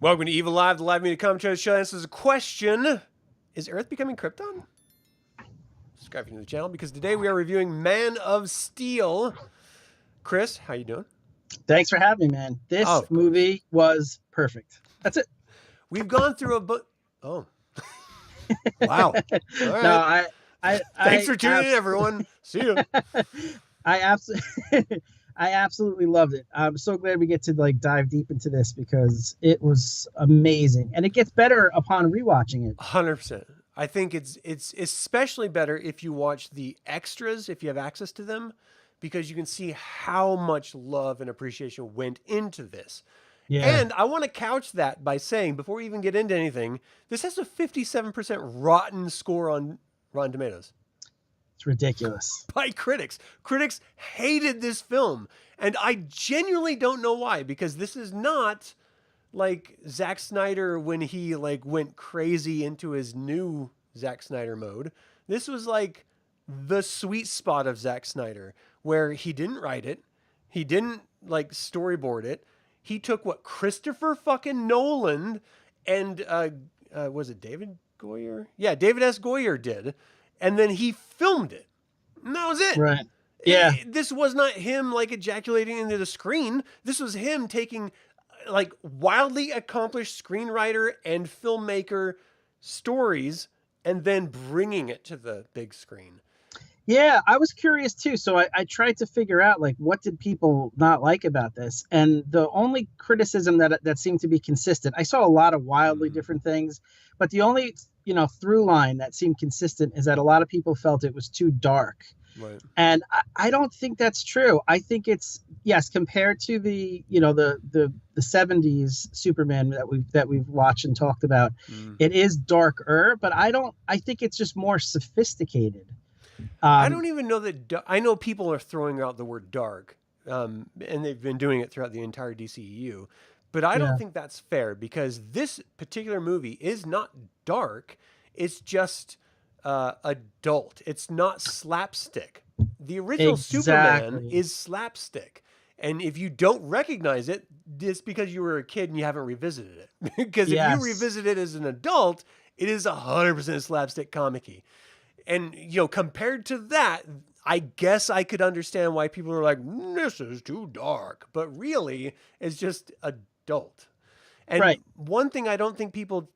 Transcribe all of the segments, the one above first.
Welcome to Evil Live, the live media commentary show. This is a question. Is Earth becoming Krypton? Subscribe to the channel because today we are reviewing Man of Steel. Chris, how you doing? Thanks for having me, man. This movie was perfect. That's it. We've gone through a book. Oh. Wow. All right. No, Thanks for tuning in, everyone. See you. I absolutely loved it. I'm so glad we get to dive deep into this because it was amazing, and it gets better upon rewatching it. 100%. I think it's especially better if you watch the extras, if you have access to them, because you can see how much love and appreciation went into this. Yeah. And I want to couch that by saying, before we even get into anything, this has a 57% rotten score on Rotten Tomatoes. It's ridiculous. By critics. Critics hated this film. And I genuinely don't know why, because this is not like Zack Snyder when he went crazy into his new Zack Snyder mode. This was like the sweet spot of Zack Snyder, where he didn't write it. He didn't storyboard it. He took what Christopher fucking Nolan and, was it David Goyer? Yeah, David S. Goyer did. And then he filmed it. And that was it. Right. Yeah. This was not him ejaculating into the screen. This was him taking wildly accomplished screenwriter and filmmaker stories and then bringing it to the big screen. Yeah, I was curious too. So I tried to figure out what did people not like about this? And the only criticism that seemed to be consistent, I saw a lot of wildly different things, but the only through line that seemed consistent is that a lot of people felt it was too dark. Right. And I don't think that's true. I think it's, yes, compared to the 70s Superman that we've watched and talked about, it is darker, but I think it's just more sophisticated. I don't even know that. I know people are throwing out the word dark, and they've been doing it throughout the entire DCEU. But I don't think that's fair, because this particular movie is not dark. It's just adult. It's not slapstick. The original Superman is slapstick. And if you don't recognize it, it's because you were a kid and you haven't revisited it. Because if you revisit it as an adult, it is 100% slapstick comic-y. And, compared to that, I guess I could understand why people are like, this is too dark. But really, it's just adult. And one thing I don't think people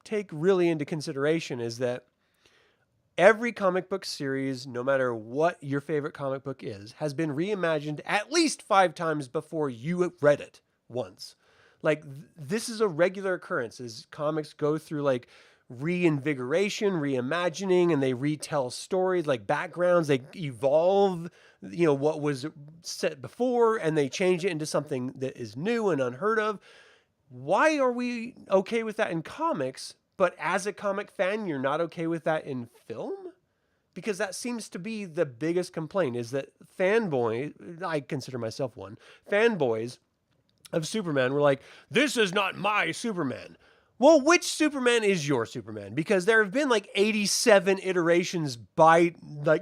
take really into consideration is that every comic book series, no matter what your favorite comic book is, has been reimagined at least 5 times before you read it once. This is a regular occurrence as comics go through reinvigoration, reimagining, and they retell stories, backgrounds. They evolve, what was set before, and they change it into something that is new and unheard of. Why are we okay with that in comics, but as a comic fan, you're not okay with that in film? Because that seems to be the biggest complaint, is that fanboys, I consider myself one, fanboys of Superman were like, this is not my Superman. Well, which Superman is your Superman? Because there have been 87 iterations by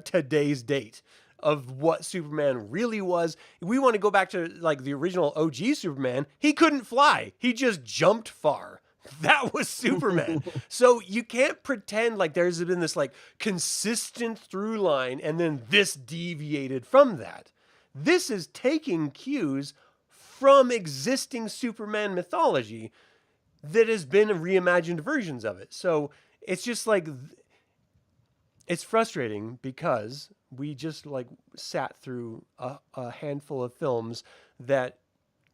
today's date of what Superman really was. If we want to go back to the original OG Superman, he couldn't fly. He just jumped far. That was Superman. So you can't pretend there's been this consistent through line and then this deviated from that. This is taking cues from existing Superman mythology that has been reimagined versions of it. So it's just it's frustrating because we just sat through a handful of films that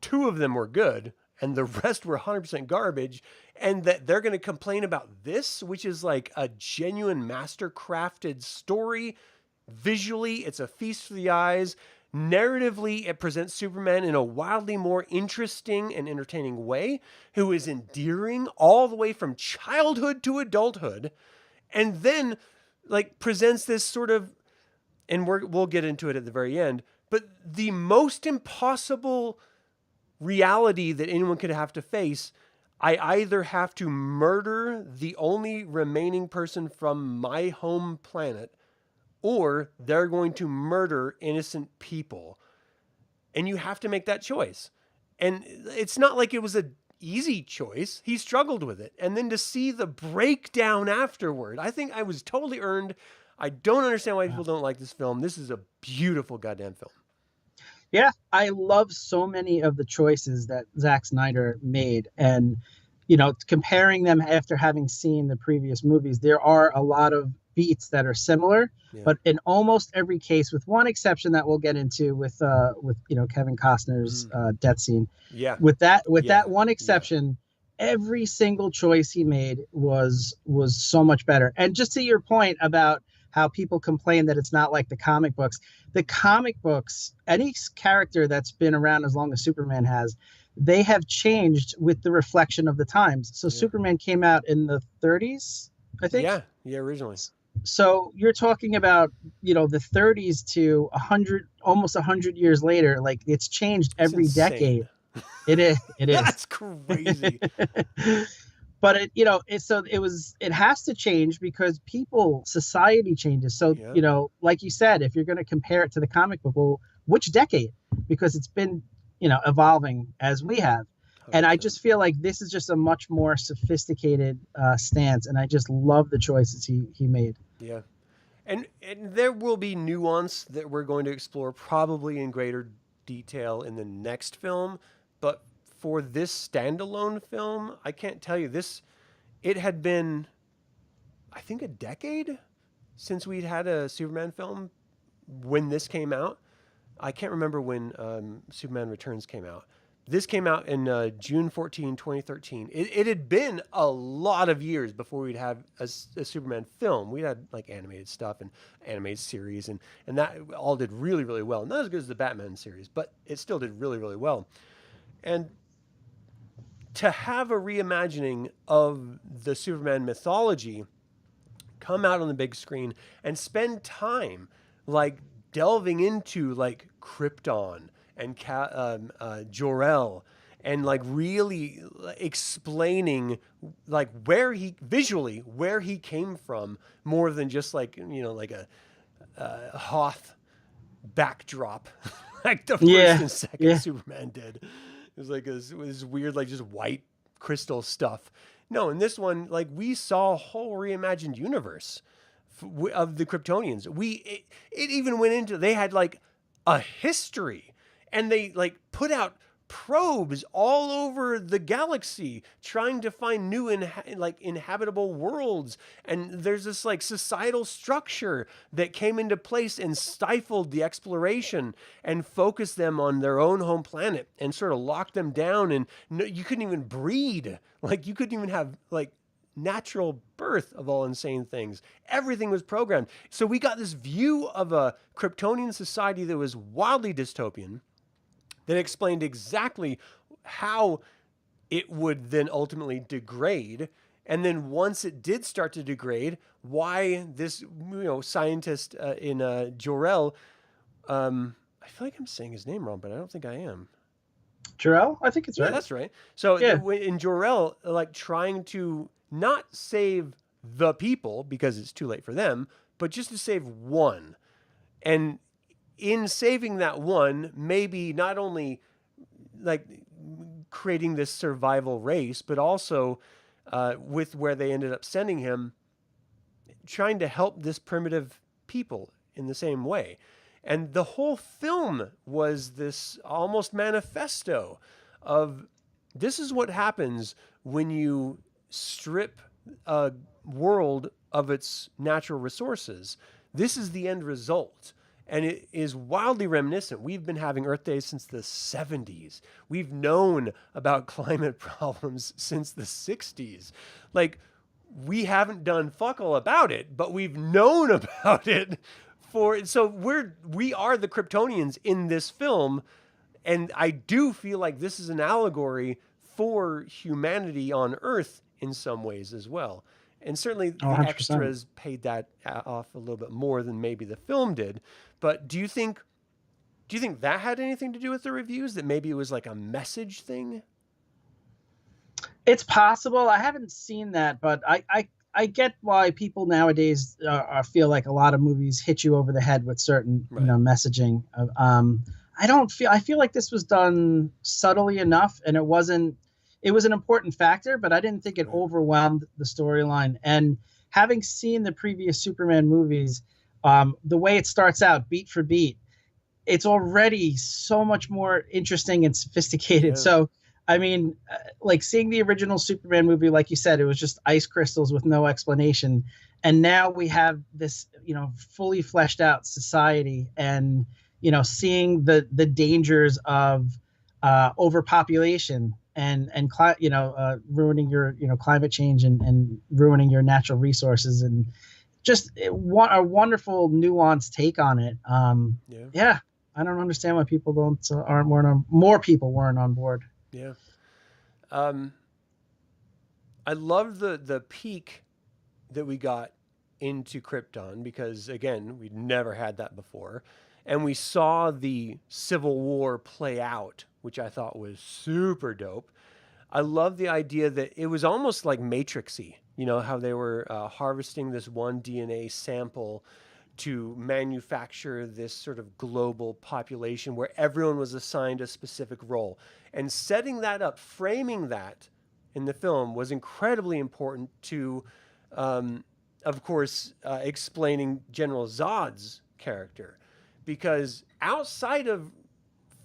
2 of them were good and the rest were 100% garbage, and that they're going to complain about this, which is a genuine master-crafted story. Visually, it's a feast for the eyes. Narratively, it presents Superman in a wildly more interesting and entertaining way, who is endearing all the way from childhood to adulthood, and then presents this sort of, and we'll get into it at the very end, but the most impossible reality that anyone could have to face. I either have to murder the only remaining person from my home planet, or they're going to murder innocent people. And you have to make that choice. And it's not like it was a easy choice. He struggled with it. And then to see the breakdown afterward, I think I was totally earned. I don't understand why people don't like this film. This is a beautiful goddamn film. Yeah, I love so many of the choices that Zack Snyder made. And, comparing them after having seen the previous movies, there are a lot of beats that are similar, Yeah. but in almost every case, with one exception that we'll get into with Kevin Costner's death scene. Yeah. With that one exception, every single choice he made was so much better. And just to your point about how people complain that it's not like the comic books. The comic books, any character that's been around as long as Superman has, they have changed with the reflection of the times. So Superman came out in the 30s, I think. Yeah, originally. So you're talking about, the 30s to 100, almost 100 years later. Like, it's changed every decade. It is. That's crazy. But it has to change because society changes. So, like you said, if you're going to compare it to the comic book, well, which decade? Because it's been, evolving as we have. 100%. And I just feel like this is just a much more sophisticated stance. And I just love the choices he made. Yeah. And there will be nuance that we're going to explore probably in greater detail in the next film. But for this standalone film, I can't tell you this. It had been, I think, a decade since we'd had a Superman film when this came out. I can't remember when Superman Returns came out. This came out in June 14, 2013. It had been a lot of years before we'd have a Superman film. We had like animated stuff and animated series, and that all did really, really well. Not as good as the Batman series, but it still did really, really well. And to have a reimagining of the Superman mythology come out on the big screen and spend time like delving into like Krypton and Jor-El and like really explaining like where he came from more than just like, like a Hoth backdrop like the first and second Superman did. It was like this weird, like just white crystal stuff. No, in this one, like we saw a whole reimagined universe of the Kryptonians. It even went into, they had like a history, and they like put out probes all over the galaxy trying to find new inhabitable worlds. And there's this like societal structure that came into place and stifled the exploration and focused them on their own home planet and sort of locked them down. And you couldn't even breed. Like you couldn't even have like natural birth of all insane things. Everything was programmed. So we got this view of a Kryptonian society that was wildly dystopian, that explained exactly how it would then ultimately degrade. And then once it did start to degrade, why this scientist in Jor-El, I feel like I'm saying his name wrong, but I don't think I am. Jor-El? I think it's right. Yeah, that's right. So in Jor-El, like trying to not save the people because it's too late for them, but just to save one. And in saving that one, maybe not only like creating this survival race, but also with where they ended up sending him, trying to help this primitive people in the same way. And the whole film was this almost manifesto of this is what happens when you strip a world of its natural resources. This is the end result. And it is wildly reminiscent. We've been having Earth Days since the 70s. We've known about climate problems since the 60s. Like, we haven't done fuck all about it, but we've known about it so we are the Kryptonians in this film. And I do feel like this is an allegory for humanity on Earth in some ways as well. And certainly the 100%. extras paid that off a little bit more than maybe the film did. But do you think that had anything to do with the reviews? That maybe it was like a message thing? It's possible. I haven't seen that, but I get why people nowadays feel like a lot of movies hit you over the head with certain messaging. I feel like this was done subtly enough, and it wasn't it was an important factor, but I didn't think it Right. overwhelmed the storyline. And having seen the previous Superman movies, the way it starts out, beat for beat, it's already so much more interesting and sophisticated. Yeah. So, I mean, like seeing the original Superman movie, like you said, it was just ice crystals with no explanation. And now we have this, fully fleshed out society, and seeing the dangers of overpopulation and ruining your climate change and ruining your natural resources, and just a wonderful nuanced take on it. Yeah. Yeah, I don't understand why people don't aren't weren't on more people weren't on board. Yeah. Um, I love the peak that we got into Krypton because again, we'd never had that before. And we saw the Civil War play out, which I thought was super dope. I love the idea that it was almost like Matrixy, how they were harvesting this one DNA sample to manufacture this sort of global population where everyone was assigned a specific role. And setting that up, framing that in the film was incredibly important to, of course, explaining General Zod's character. Because outside of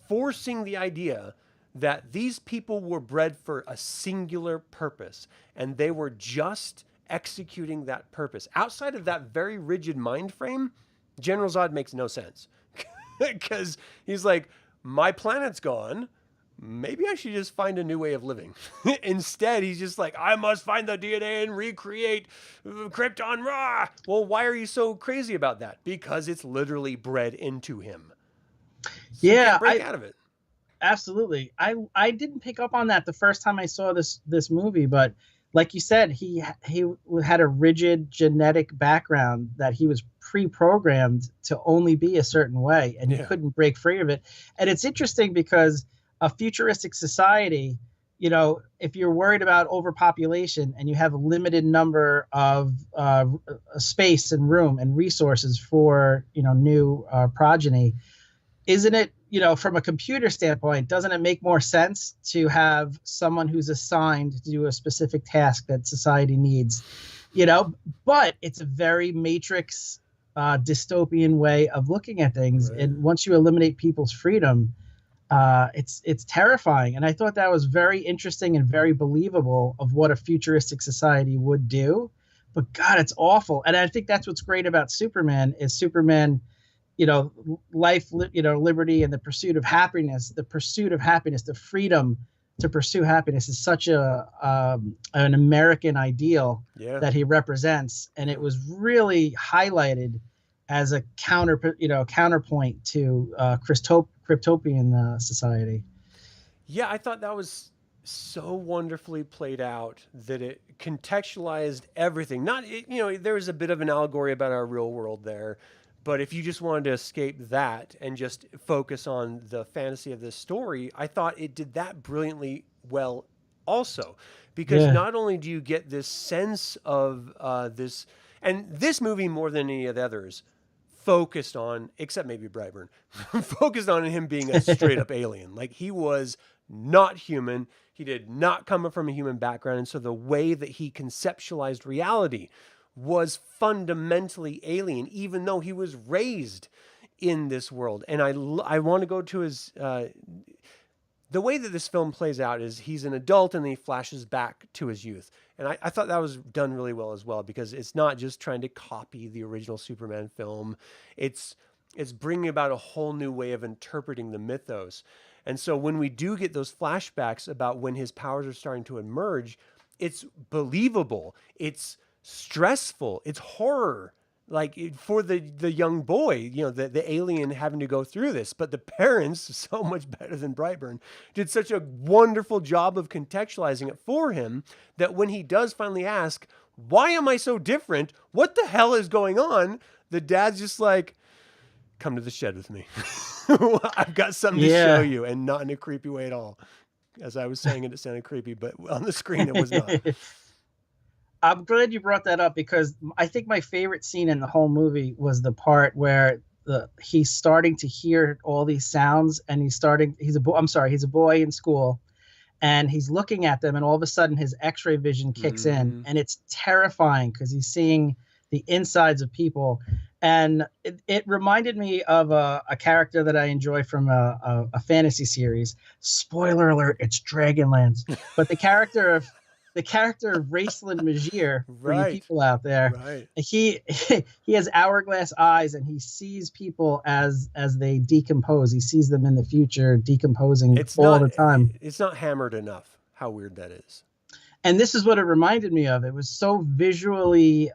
forcing the idea that these people were bred for a singular purpose and they were just executing that purpose. Outside of that very rigid mind frame, General Zod makes no sense. Because he's like, my planet's gone. Maybe I should just find a new way of living. Instead, he's just like, I must find the DNA and recreate Krypton Raw. Well, why are you so crazy about that? Because it's literally bred into him. So you Yeah, can't break out of it. absolutely. I didn't pick up on that the first time I saw this movie, but like you said, he had a rigid genetic background that he was pre-programmed to only be a certain way, and he Yeah. couldn't break free of it. And it's interesting because a futuristic society, if you're worried about overpopulation and you have a limited number of space and room and resources for new progeny, isn't it, from a computer standpoint, doesn't it make more sense to have someone who's assigned to do a specific task that society needs? But it's a very matrix dystopian way of looking at things. Right. And once you eliminate people's freedom, it's terrifying. And I thought that was very interesting and very believable of what a futuristic society would do. But God, it's awful. And I think that's what's great about Superman is Superman, life, liberty, and the pursuit of happiness. The freedom to pursue happiness is such an American ideal Yeah. that he represents, and it was really highlighted as a counterpoint to Kryptonian society. Yeah, I thought that was so wonderfully played out that it contextualized everything. Not, there was a bit of an allegory about our real world there, but if you just wanted to escape that and just focus on the fantasy of this story, I thought it did that brilliantly well also. Because Yeah, not only do you get this sense of this, and this movie more than any of the others focused on, except maybe Brightburn, focused on him being a straight up alien. Like he was not human. He did not come from a human background. And so the way that he conceptualized reality was fundamentally alien, even though he was raised in this world. And I want to go to his, the way that this film plays out is he's an adult and then he flashes back to his youth. And I thought that was done really well as well, because it's not just trying to copy the original Superman film. It's bringing about a whole new way of interpreting the mythos. And so when we do get those flashbacks about when his powers are starting to emerge, it's believable. It's stressful. It's horror. Like for the young boy, the alien having to go through this. But the parents, so much better than Brightburn, did such a wonderful job of contextualizing it for him that when he does finally ask, why am I so different? What the hell is going on? The dad's just like, come to the shed with me. I've got something to show yeah. you, and not in a creepy way at all. As I was saying it sounded creepy, but on the screen it was not. I'm glad you brought that up because I think my favorite scene in the whole movie was the part where he's starting to hear all these sounds, and he's a boy in school, and he's looking at them, and all of a sudden his X-ray vision kicks in, and it's terrifying because he's seeing the insides of people. And it reminded me of a character that I enjoy from a fantasy series. Spoiler alert: it's Dragonlance. But the character of Raceland Magier, for you Right. people out there, Right. he he has hourglass eyes, and he sees people as they decompose. He sees them in the future decomposing all the time. It's not hammered enough how weird that is. And this is what it reminded me of. It was so visually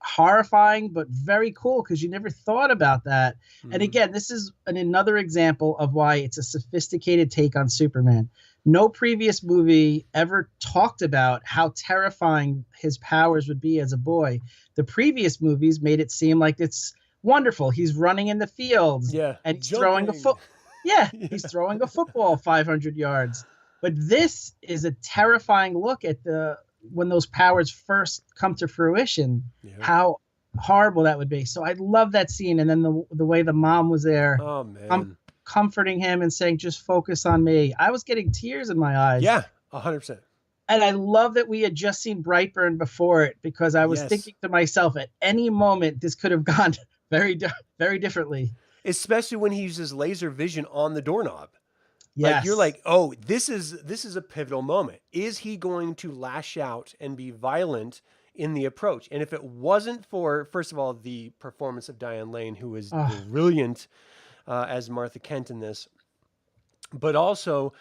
horrifying, but very cool because you never thought about that. And again, this is another example of why it's a sophisticated take on Superman. No previous movie ever talked about how terrifying his powers would be as a boy. The previous movies made it seem like it's wonderful. He's running in the fields, Yeah, and he's jumping. throwing a he's throwing a football 500 yards. But this is a terrifying look at when those powers first come to fruition, how horrible that would be. So I love that scene. And then the way the mom was there, oh man, comforting him and saying, just focus on me. I was getting tears in my eyes. Yeah, 100%. And I love that we had just seen Brightburn before it, because I was thinking to myself, at any moment, this could have gone very, very differently. Especially when he uses laser vision on the doorknob. Yes. Like, you're like, oh, this is a pivotal moment. Is he going to lash out and be violent in the approach? And if it wasn't for, first of all, the performance of Diane Lane, who is brilliant as Martha Kent in this, but also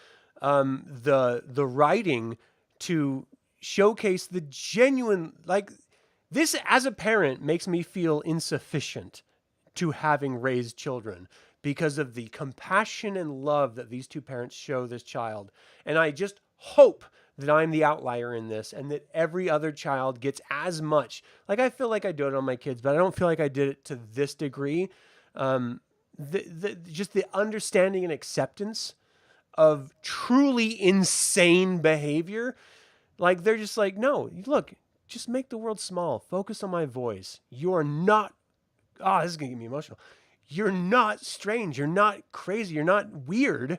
the writing to showcase the genuine, like, this as a parent makes me feel insufficient to having raised children, because of the compassion and love that these two parents show this child. And I just hope that I'm the outlier in this, and that every other child gets as much. Like, I feel like I do it on my kids, but I don't feel like I did it to this degree. Just the understanding and acceptance of truly insane behavior. Like, they're just like, no, look, just make the world small. Focus on my voice. You're not, this is going to get me emotional. You're not strange. You're not crazy. You're not weird.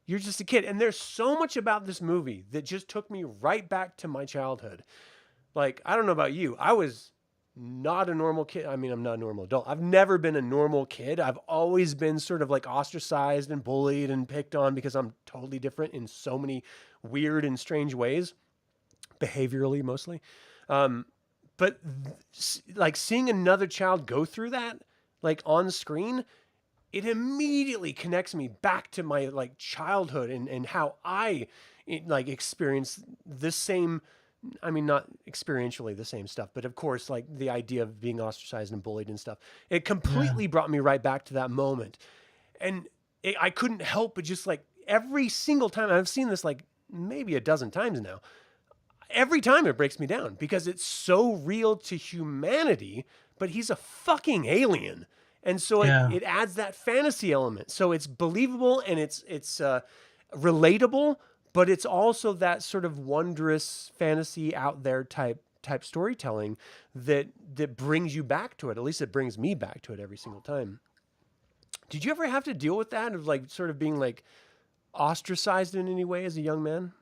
You're just a kid. And there's so much about this movie that just took me right back to my childhood. Like, I don't know about you. I was not a normal kid. I mean, I'm not a normal adult. I've never been a normal kid. I've always been sort of like ostracized and bullied and picked on because I'm totally different in so many weird and strange ways, behaviorally mostly. But like, seeing another child go through that, like, on screen, it immediately connects me back to my, like, childhood and how I like experienced the same, I mean, not experientially the same stuff, but of course, like, the idea of being ostracized and bullied and stuff. It completely brought me right back to that moment. And I couldn't help but just, like, every single time, I've seen this like maybe a dozen times now, every time it breaks me down because it's so real to humanity, but he's a fucking alien. And so it adds that fantasy element. So it's believable and it's relatable, but it's also that sort of wondrous fantasy out there type storytelling that brings you back to it. At least it brings me back to it every single time. Did you ever have to deal with that, of like sort of being like ostracized in any way as a young man?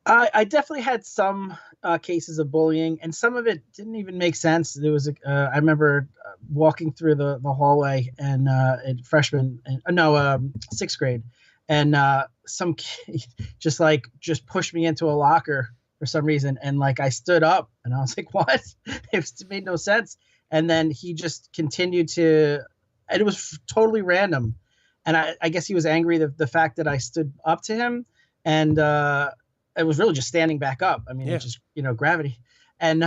I definitely had some cases of bullying, and some of it didn't even make sense. There was I remember walking through the hallway and in freshman, sixth grade, and some kid just pushed me into a locker for some reason, and like I stood up and I was like, what? It made no sense. And then he just continued to, and it was totally random. And I guess he was angry the fact that I stood up to him, and it was really just standing back up. I mean, it's just, gravity. And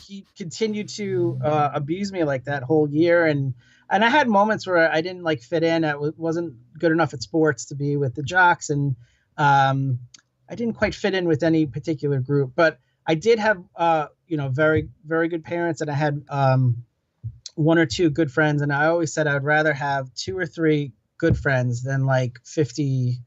he continued to abuse me like that whole year. And I had moments where I didn't like fit in. I wasn't good enough at sports to be with the jocks. And I didn't quite fit in with any particular group. But I did have, very, very good parents. And I had one or two good friends. And I always said I would rather have 2 or 3 good friends than like 50,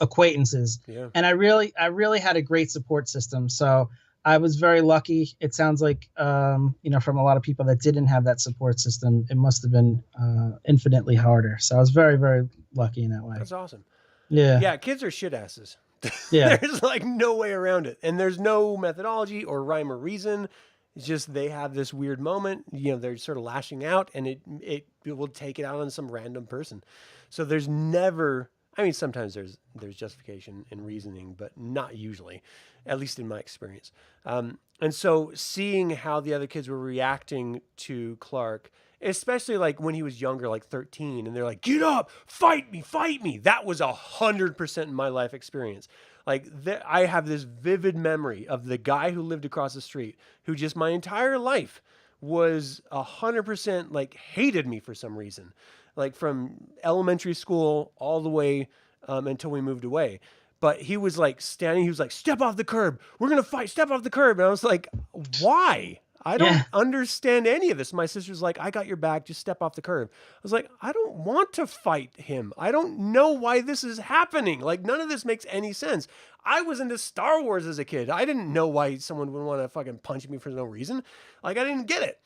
acquaintances. And I really had a great support system. So I was very lucky. It sounds like, from a lot of people that didn't have that support system, it must have been infinitely harder. So I was very, very lucky in that way. That's awesome. Yeah. Yeah, kids are shit asses. Yeah. There's like no way around it. And there's no methodology or rhyme or reason. It's just they have this weird moment, they're sort of lashing out, and it will take it out on some random person. So there's never, I mean, sometimes there's justification and reasoning, but not usually, at least in my experience. And so seeing how the other kids were reacting to Clark, especially like when he was younger, like 13, and they're like, "Get up, fight me, fight me." That was 100% in my life experience. Like I have this vivid memory of the guy who lived across the street, who just my entire life was 100% like hated me for some reason, like from elementary school all the way until we moved away. But he was like standing, he was like, "Step off the curb. We're going to fight. Step off the curb." And I was like, why? I don't Yeah. understand any of this. My sister's like, "I got your back. Just step off the curb." I was like, I don't want to fight him. I don't know why this is happening. Like, none of this makes any sense. I was into Star Wars as a kid. I didn't know why someone would want to fucking punch me for no reason. Like, I didn't get it.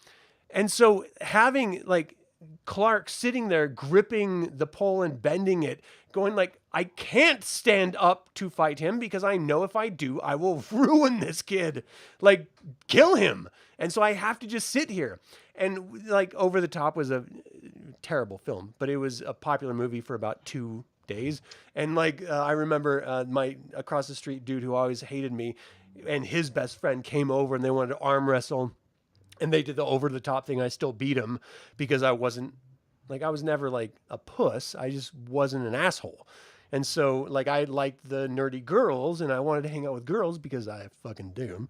And so having like Clark sitting there gripping the pole and bending it, going like, I can't stand up to fight him because I know if I do, I will ruin this kid, like kill him. And so I have to just sit here. And like Over the Top was a terrible film, but it was a popular movie for about 2 days. And like I remember my across the street dude who always hated me, and his best friend came over and they wanted to arm wrestle. And they did the over the top thing. I still beat him because I wasn't like, I was never like a puss. I just wasn't an asshole. And so like I liked the nerdy girls and I wanted to hang out with girls because I fucking do.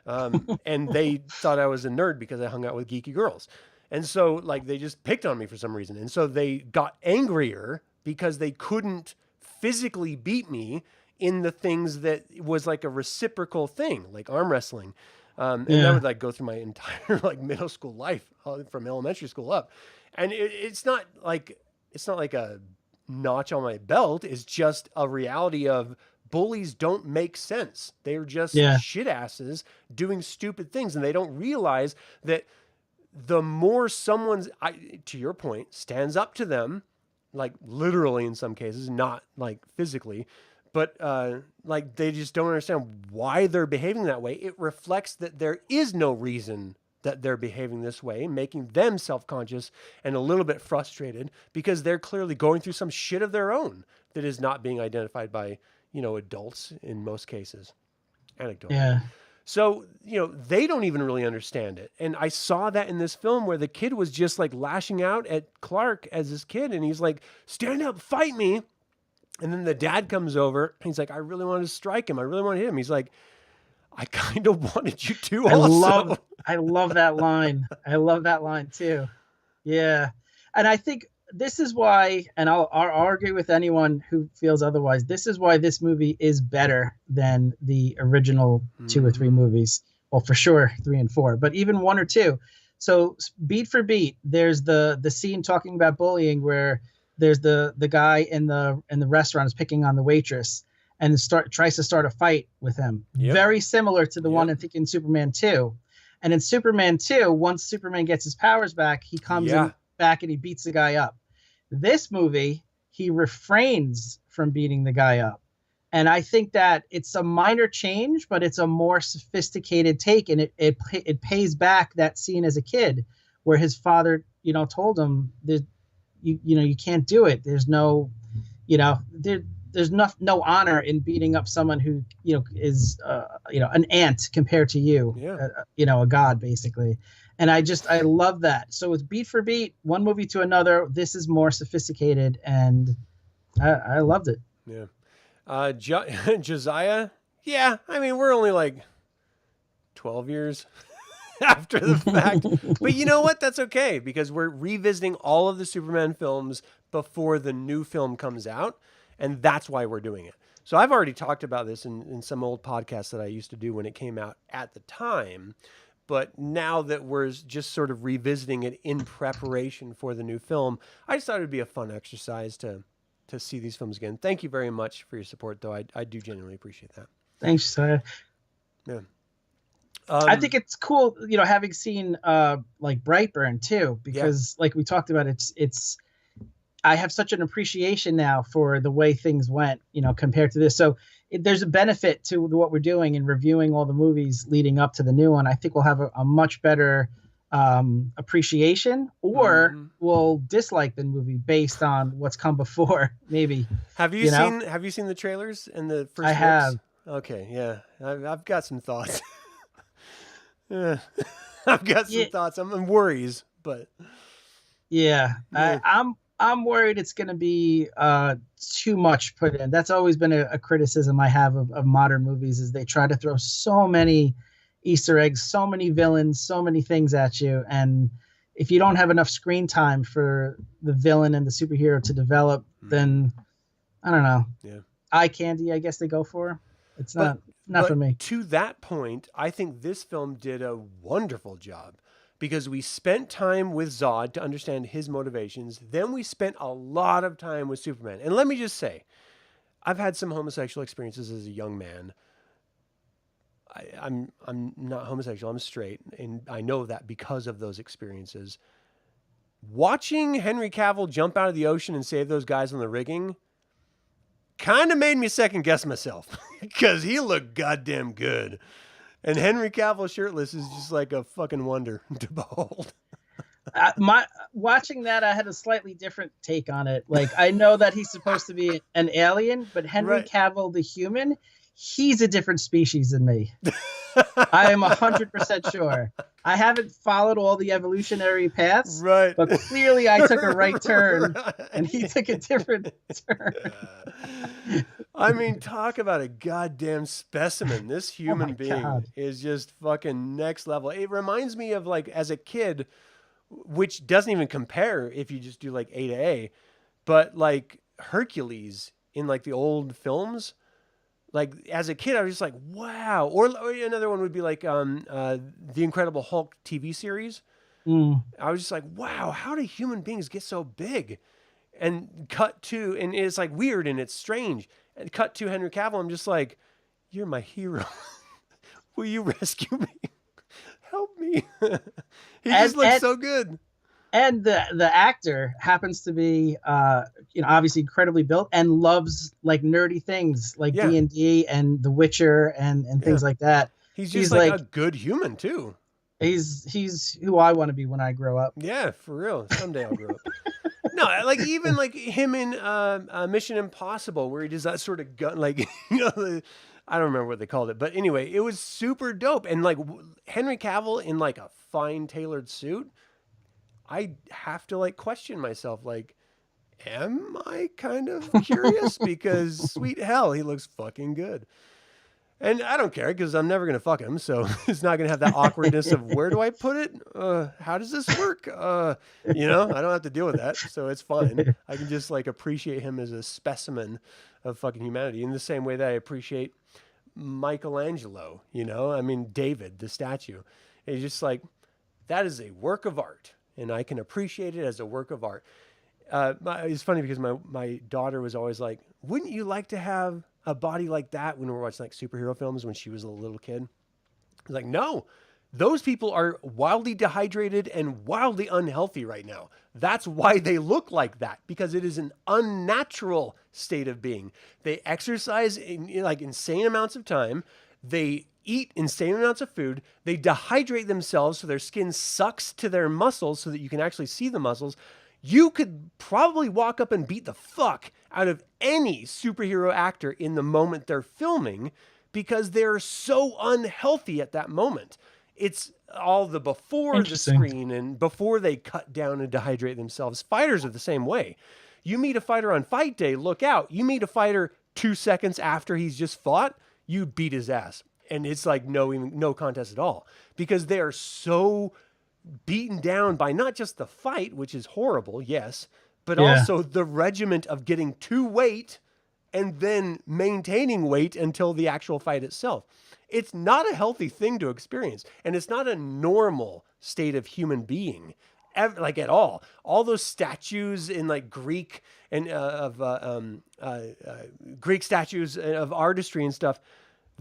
And they thought I was a nerd because I hung out with geeky girls. And so like they just picked on me for some reason. And so they got angrier because they couldn't physically beat me in the things that was like a reciprocal thing, like arm wrestling. And that would like go through my entire like middle school life from elementary school up. And it's not like a notch on my belt. It's just a reality of bullies don't make sense. They're just Yeah. shit asses doing stupid things. And they don't realize that the more someone's, to your point, stands up to them, like literally in some cases, not like physically, but like they just don't understand why they're behaving that way. It reflects that there is no reason that they're behaving this way, making them self-conscious and a little bit frustrated because they're clearly going through some shit of their own that is not being identified by, adults in most cases, anecdotally. Yeah. So, they don't even really understand it. And I saw that in this film where the kid was just like lashing out at Clark as his kid. And he's like, "Stand up, fight me." And then the dad comes over and he's like, "I really wanted to strike him. I really want to hit him." He's like, "I kind of wanted you to also." I love that line. I love that line too. Yeah. And I think this is why, and I'll argue with anyone who feels otherwise, this is why this movie is better than the original 2 or 3 movies. Well, for sure 3 and 4, but even 1 or 2. So beat for beat, there's the scene talking about bullying where there's the guy in the restaurant is picking on the waitress and tries to start a fight with him. Yep. Very similar to the one I think in Superman 2. And in Superman 2, once Superman gets his powers back, he comes in back and he beats the guy up. This movie, he refrains from beating the guy up. And I think that it's a minor change, but it's a more sophisticated take, and it pays back that scene as a kid where his father, told him that you can't do it. There's no, there's no honor in beating up someone who is an ant compared to you, a god basically. And I love that. So it's beat for beat, one movie to another. This is more sophisticated, and I loved it. Yeah. Josiah. Yeah. I mean, we're only like 12 years after the fact, but you know what? That's okay because we're revisiting all of the Superman films before the new film comes out. And that's why we're doing it. So I've already talked about this in some old podcasts that I used to do when it came out at the time. But now that we're just sort of revisiting it in preparation for the new film, I just thought it would be a fun exercise to see these films again. Thank you very much for your support, though. I do genuinely appreciate that. Thanks, Sire. Yeah. I think it's cool, having seen like Brightburn too, because like we talked about, it's I have such an appreciation now for the way things went, compared to this. So there's a benefit to what we're doing in reviewing all the movies leading up to the new one. I think we'll have a much better appreciation, or Hmm. we'll dislike the movie based on what's come before. Maybe, Have you you know, seen Have you seen the trailers and the I first looks? have. Okay, yeah, I've got some thoughts. Yeah. I've got some Yeah, thoughts. I'm worries, but yeah. yeah. I'm worried it's going to be too much put in. That's always been a criticism I have of modern movies, is they try to throw so many Easter eggs, so many villains, so many things at you, and if you don't have enough screen time for the villain and the superhero to develop, Hmm. then I don't know. Yeah. Eye candy, I guess they go for. It's But not for me. to that point, I think this film did a wonderful job because we spent time with Zod to understand his motivations. Then we spent a lot of time with Superman. And let me just say, I've had some homosexual experiences as a young man. I'm not homosexual. I'm straight, and I know that because of those experiences. Watching Henry Cavill jump out of the ocean and save those guys on the rigging kind of made me second guess myself because he looked goddamn good. And Henry Cavill shirtless is just like a fucking wonder to behold. My watching that, I had a slightly different take on it. Like, I know that he's supposed to be an alien, but Henry Right. Cavill, the human, he's a different species than me. I am 100% sure. I haven't followed all the evolutionary paths, Right. but clearly I took a right turn and he Right. took a different turn. I mean, talk about a goddamn specimen. This Oh human my being God. is just fucking next level. It reminds me of like as a kid, which doesn't even compare if you just do like A to A, but like Hercules in like the old films. Like as a kid, I was just like, wow. Or another one would be like the Incredible Hulk TV series. Mm. I was just like, wow, how do human beings get so big? And cut to, and it's like weird and it's strange. And cut to Henry Cavill, I'm just like, you're my hero. Will you rescue me? Help me. He And just looks and so good. and the actor happens to be obviously incredibly built and loves like nerdy things like Yeah, D&D and The Witcher and yeah. things like that. He's just He's like a like good human too. he's who I want to be when I grow up. Yeah, for real. Someday I'll grow up. No, like even like him in Mission Impossible, where he does that sort of gun, like I don't remember what they called it, but anyway, it was super dope. And like Henry Cavill in like a fine tailored suit, I have to like question myself, like, am I kind of curious? Because sweet hell, he looks fucking good. And I don't care because I'm never gonna fuck him, so it's not gonna have that awkwardness of where do I put it? How does this work? I don't have to deal with that, so it's fine. I can just like appreciate him as a specimen of fucking humanity in the same way that I appreciate Michelangelo. I mean David, the statue. It's just like that is a work of art, and I can appreciate it as a work of art. It's funny because my daughter was always like, "Wouldn't you like to have a body like that?" When we were watching like superhero films when she was a little kid. I was like, "No, those people are wildly dehydrated and wildly unhealthy right now. That's why they look like that because it is an unnatural state of being. They exercise in like insane amounts of time. They eat insane amounts of food. They dehydrate themselves so their skin sucks to their muscles so that you can actually see the muscles. You could probably walk up and beat the fuck out of any superhero actor in the moment they're filming because they're so unhealthy at that moment. It's all the before the Interesting. screen and before they cut down and dehydrate themselves. Fighters are the same way. You meet a fighter on fight day, look out. You meet a fighter 2 seconds after he's just fought, you beat his ass. And it's like no contest at all because they are so beaten down by not just the fight, which is horrible, yes, but Yeah. also the regiment of getting to weight and then maintaining weight until the actual fight itself. It's not a healthy thing to experience, and it's not a normal state of human being, like at all. All those statues in like Greek and Greek statues of artistry and stuff.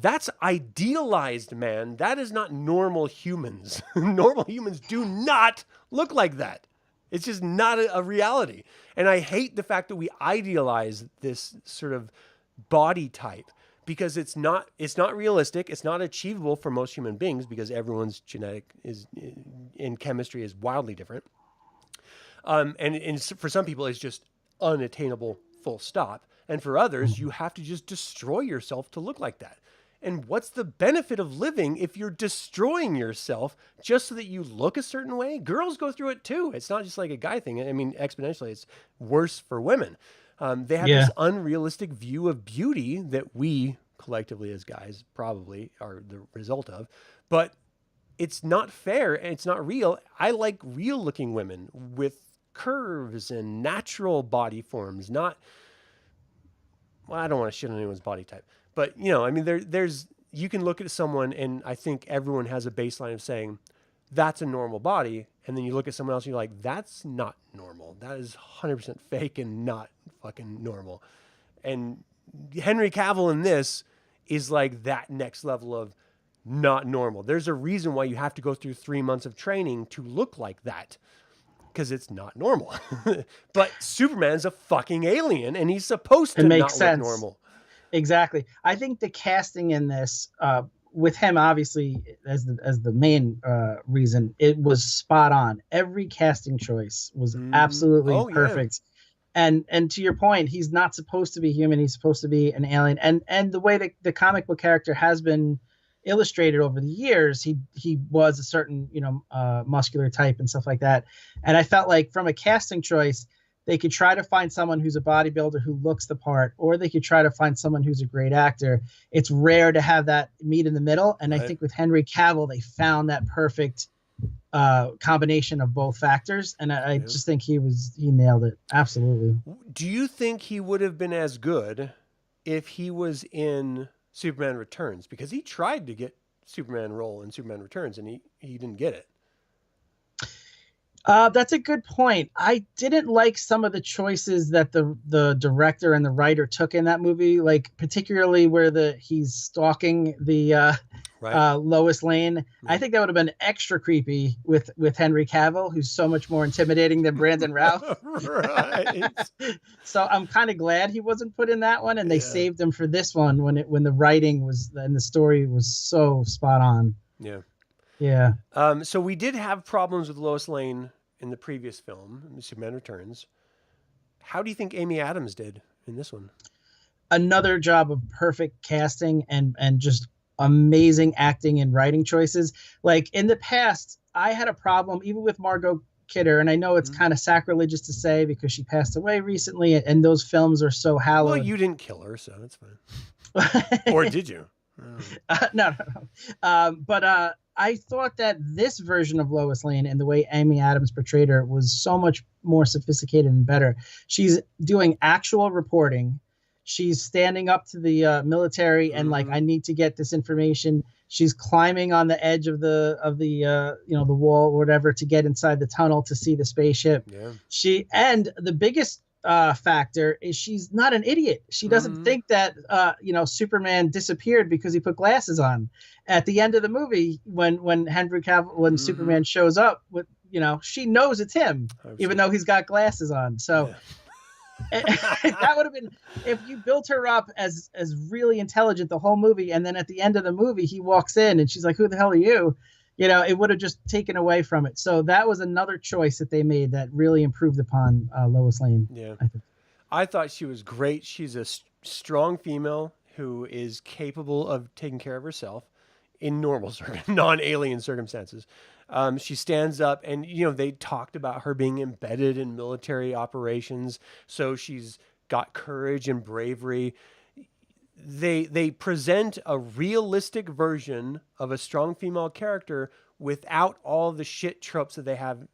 That's idealized, man. That is not normal humans. Normal humans do not look like that. It's just not a reality. And I hate the fact that we idealize this sort of body type because it's not realistic. It's not achievable for most human beings because everyone's genetic is in chemistry is wildly different. And for some people, it's just unattainable, full stop. And for others, you have to just destroy yourself to look like that. And what's the benefit of living if you're destroying yourself just so that you look a certain way? Girls go through it too. It's not just like a guy thing. I mean, exponentially, it's worse for women. They have this unrealistic view of beauty that we collectively as guys probably are the result of. But it's not fair and it's not real. I like real looking women with curves and natural body forms, not, well, I don't want to shit on anyone's body type, but I mean, there's, you can look at someone and I think everyone has a baseline of saying that's a normal body. And then you look at someone else and you're like, that's not normal. That is 100% fake and not fucking normal. And Henry Cavill in this is like that next level of not normal. There's a reason why you have to go through 3 months of training to look like that. Because it's not normal. But Superman's a fucking alien and he's supposed to not look normal. Exactly. I think the casting in this, with him obviously as the main reason, it was spot on. Every casting choice was absolutely perfect. Yeah. And to your point, he's not supposed to be human. He's supposed to be an alien. And the way that the comic book character has been illustrated over the years, he was a certain muscular type and stuff like that. And I felt like from a casting choice, they could try to find someone who's a bodybuilder who looks the part, or they could try to find someone who's a great actor. It's rare to have that meet in the middle. And right. I think with Henry Cavill, they found that perfect combination of both factors. And I just think he nailed it. Absolutely. Do you think he would have been as good if he was in Superman Returns? Because he tried to get Superman role in Superman Returns and he didn't get it. That's a good point. I didn't like some of the choices that the director and the writer took in that movie, like particularly where he's stalking the Lois Lane. Mm-hmm. I think that would have been extra creepy with Henry Cavill, who's so much more intimidating than Brandon Routh. Right. So I'm kind of glad he wasn't put in that one, and they saved him for this one when the writing was and the story was so spot on. Yeah. Yeah. So we did have problems with Lois Lane in the previous film, Superman Returns. How do you think Amy Adams did in this one? Another job of perfect casting and just amazing acting and writing choices. Like in the past, I had a problem even with Margot Kidder, and I know it's kind of sacrilegious to say because she passed away recently, and those films are so hallowed. Well, you didn't kill her, so that's fine. Or did you? No. But I thought that this version of Lois Lane and the way Amy Adams portrayed her was so much more sophisticated and better. She's doing actual reporting. She's standing up to the military and like, I need to get this information. She's climbing on the edge of the wall or whatever to get inside the tunnel to see the spaceship. Yeah. And the biggest factor is she's not an idiot. She doesn't think that Superman disappeared because he put glasses on. At the end of the movie, when Henry Cavill, Superman shows up with, she knows it's him, even though he's got glasses on. So that would have been, if you built her up as really intelligent the whole movie, and then at the end of the movie he walks in and she's like, "Who the hell are you?" It would have just taken away from it. So that was another choice that they made that really improved upon Lois Lane. Yeah. I thought she was great. She's a strong female who is capable of taking care of herself in normal, non-alien circumstances. She stands up and, they talked about her being embedded in military operations. So she's got courage and bravery. They present a realistic version of a strong female character without all the shit tropes that they have,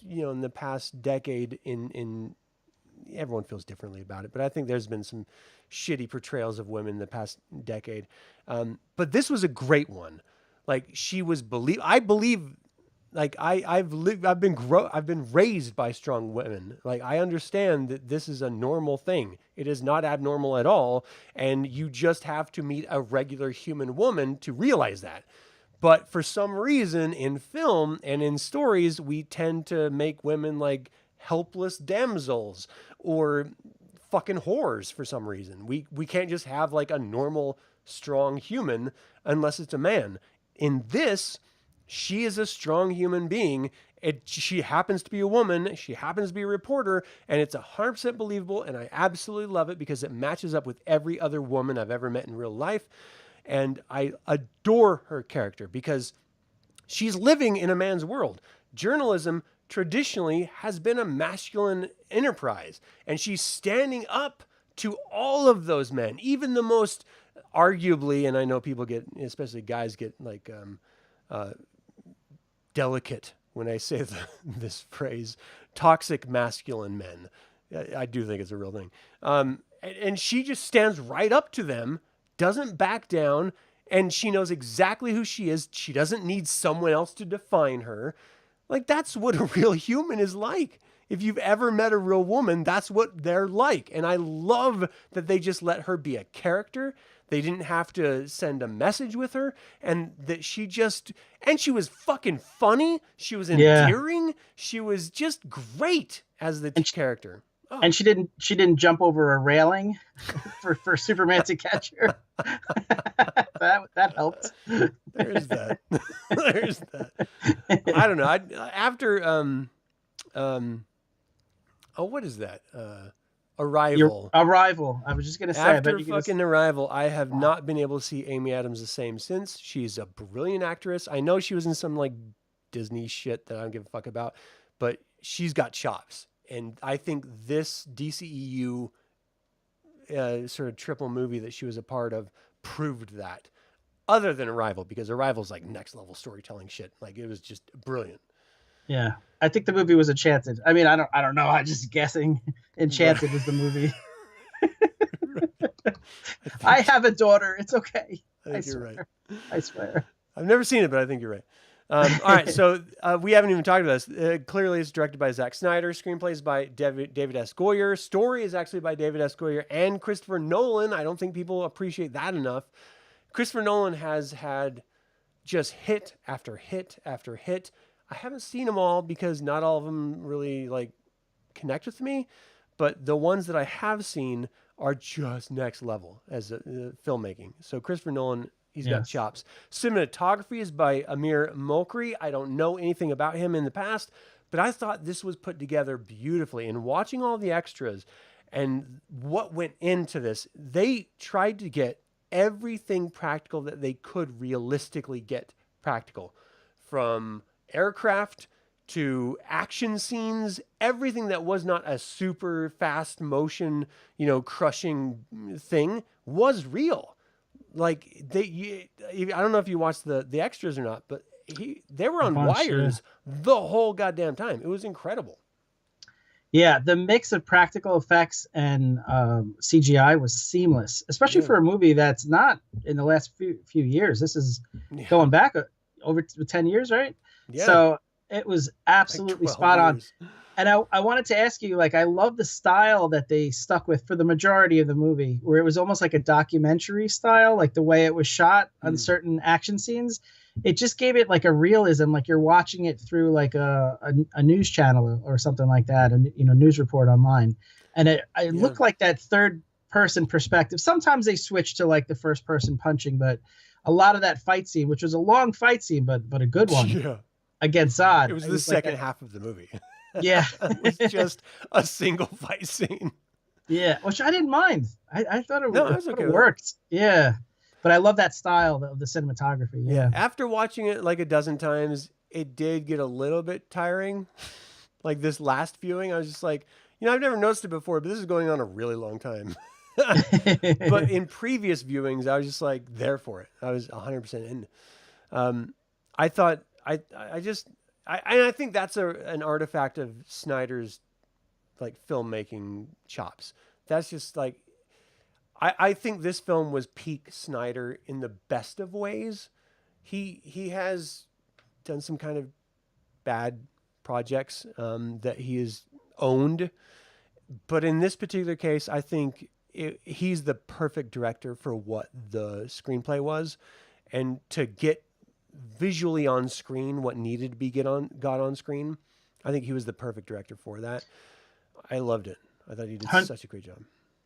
in the past decade. In everyone feels differently about it, but I think there's been some shitty portrayals of women in the past decade. But this was a great one. Like she was I believe. Like I've been raised by strong women. Like I understand that this is a normal thing. It is not abnormal at all. And you just have to meet a regular human woman to realize that. But for some reason in film and in stories, we tend to make women like helpless damsels or fucking whores for some reason. We can't just have like a normal strong human unless it's a man. In this, she is a strong human being. She happens to be a woman. She happens to be a reporter, and it's 100% believable. And I absolutely love it because it matches up with every other woman I've ever met in real life. And I adore her character because she's living in a man's world. Journalism traditionally has been a masculine enterprise, and she's standing up to all of those men, even the most arguably, and I know people get, especially guys, get like delicate when I say this phrase, toxic masculine men. I do think it's a real thing. And she just stands right up to them, doesn't back down, and she knows exactly who she is. She doesn't need someone else to define her. Like, that's what a real human is like. If you've ever met a real woman, that's what they're like. And I love that they just let her be a character. They didn't have to send a message with her. And that she was fucking funny. She was Yeah. endearing. She was just great as the character. Oh. And she didn't jump over a railing for Superman to catch her. that helped. There's that. There's that. I don't know. After what is that? Arrival. Arrival. I was just gonna say. After fucking Arrival, I have not been able to see Amy Adams the same since. She's a brilliant actress. I know she was in some like Disney shit that I don't give a fuck about, but she's got chops. And I think this DCEU sort of triple movie that she was a part of proved that. Other than Arrival, because Arrival's like next level storytelling shit. Like, it was just brilliant. Yeah, I think the movie was Enchanted. I mean, I don't know. I'm just guessing. Enchanted was the movie. I have a daughter. It's okay. I think you're right. I swear. I've never seen it, but I think you're right. All right, so we haven't even talked about this. Clearly, it's directed by Zack Snyder. Screenplay is by David S. Goyer. Story is actually by David S. Goyer and Christopher Nolan. I don't think people appreciate that enough. Christopher Nolan has had just hit after hit after hit. I haven't seen them all because not all of them really like connect with me, but the ones that I have seen are just next level as filmmaking. So Christopher Nolan, he's got chops. Cinematography is by Amir Mulkry. I don't know anything about him in the past, but I thought this was put together beautifully. And watching all the extras and what went into this, they tried to get everything practical that they could realistically get practical, from aircraft to action scenes. Everything that was not a super fast motion, crushing thing was real. Like, I don't know if you watched the extras or not, but they were on wires the whole goddamn time. It was incredible. Yeah, the mix of practical effects and CGI was seamless, especially for a movie that's not in the last few years. This is going back over 10 years, right? Yeah. So it was absolutely like spot on. And I wanted to ask you, like, I love the style that they stuck with for the majority of the movie, where it was almost like a documentary style, like the way it was shot on certain action scenes. It just gave it like a realism, like you're watching it through like a news channel or something like that, and news report online. And it looked like that third person perspective. Sometimes they switch to like the first person punching, but a lot of that fight scene, which was a long fight scene, but a good one against Zod. It was the second half of the movie. Yeah. It was just a single fight scene. Yeah, which I didn't mind. I thought it it worked. Yeah. But I love that style of the cinematography. Yeah. After watching it like a dozen times, it did get a little bit tiring. Like this last viewing, I was just like, I've never noticed it before, but this is going on a really long time. But in previous viewings, I was just like there for it. I was 100% in. I thought I think that's an artifact of Snyder's like filmmaking chops. That's just like, I think this film was peak Snyder in the best of ways. He has done some kind of bad projects that he has owned, but in this particular case, I think he's the perfect director for what the screenplay was, and to get visually on screen what needed to be got on screen. I think he was the perfect director for that. I loved it. I thought he did such a great job.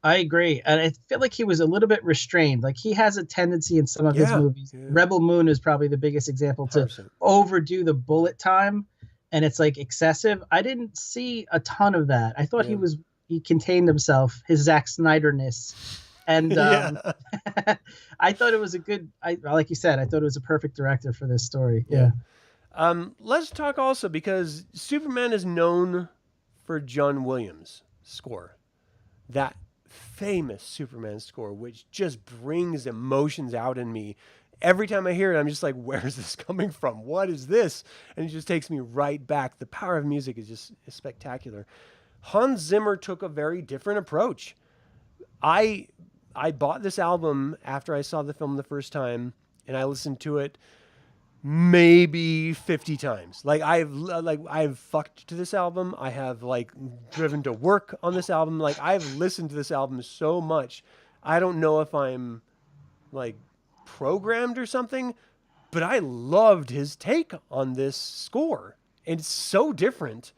I agree. And I feel like he was a little bit restrained. Like he has a tendency in some of his Yeah. movies. Yeah. Rebel Moon is probably the biggest example to 100%. overdo the bullet time, and it's like excessive. I didn't see a ton of that. I thought Yeah. he contained himself, his Zack Snyderness. And Yeah. I thought it was a good like you said, I thought it was a perfect director for this story. Yeah. Let's talk also, because Superman is known for John Williams' score. That famous Superman score, which just brings emotions out in me. Every time I hear it, I'm just like, where's this coming from? What is this? And it just takes me right back. The power of music is spectacular. Hans Zimmer took a very different approach. I bought this album after I saw the film the first time, and I listened to it maybe 50 times. I've fucked to this album. I have like driven to work on this album. Like I've listened to this album so much. I don't know if I'm like programmed or something, but I loved his take on this score. And it's so different,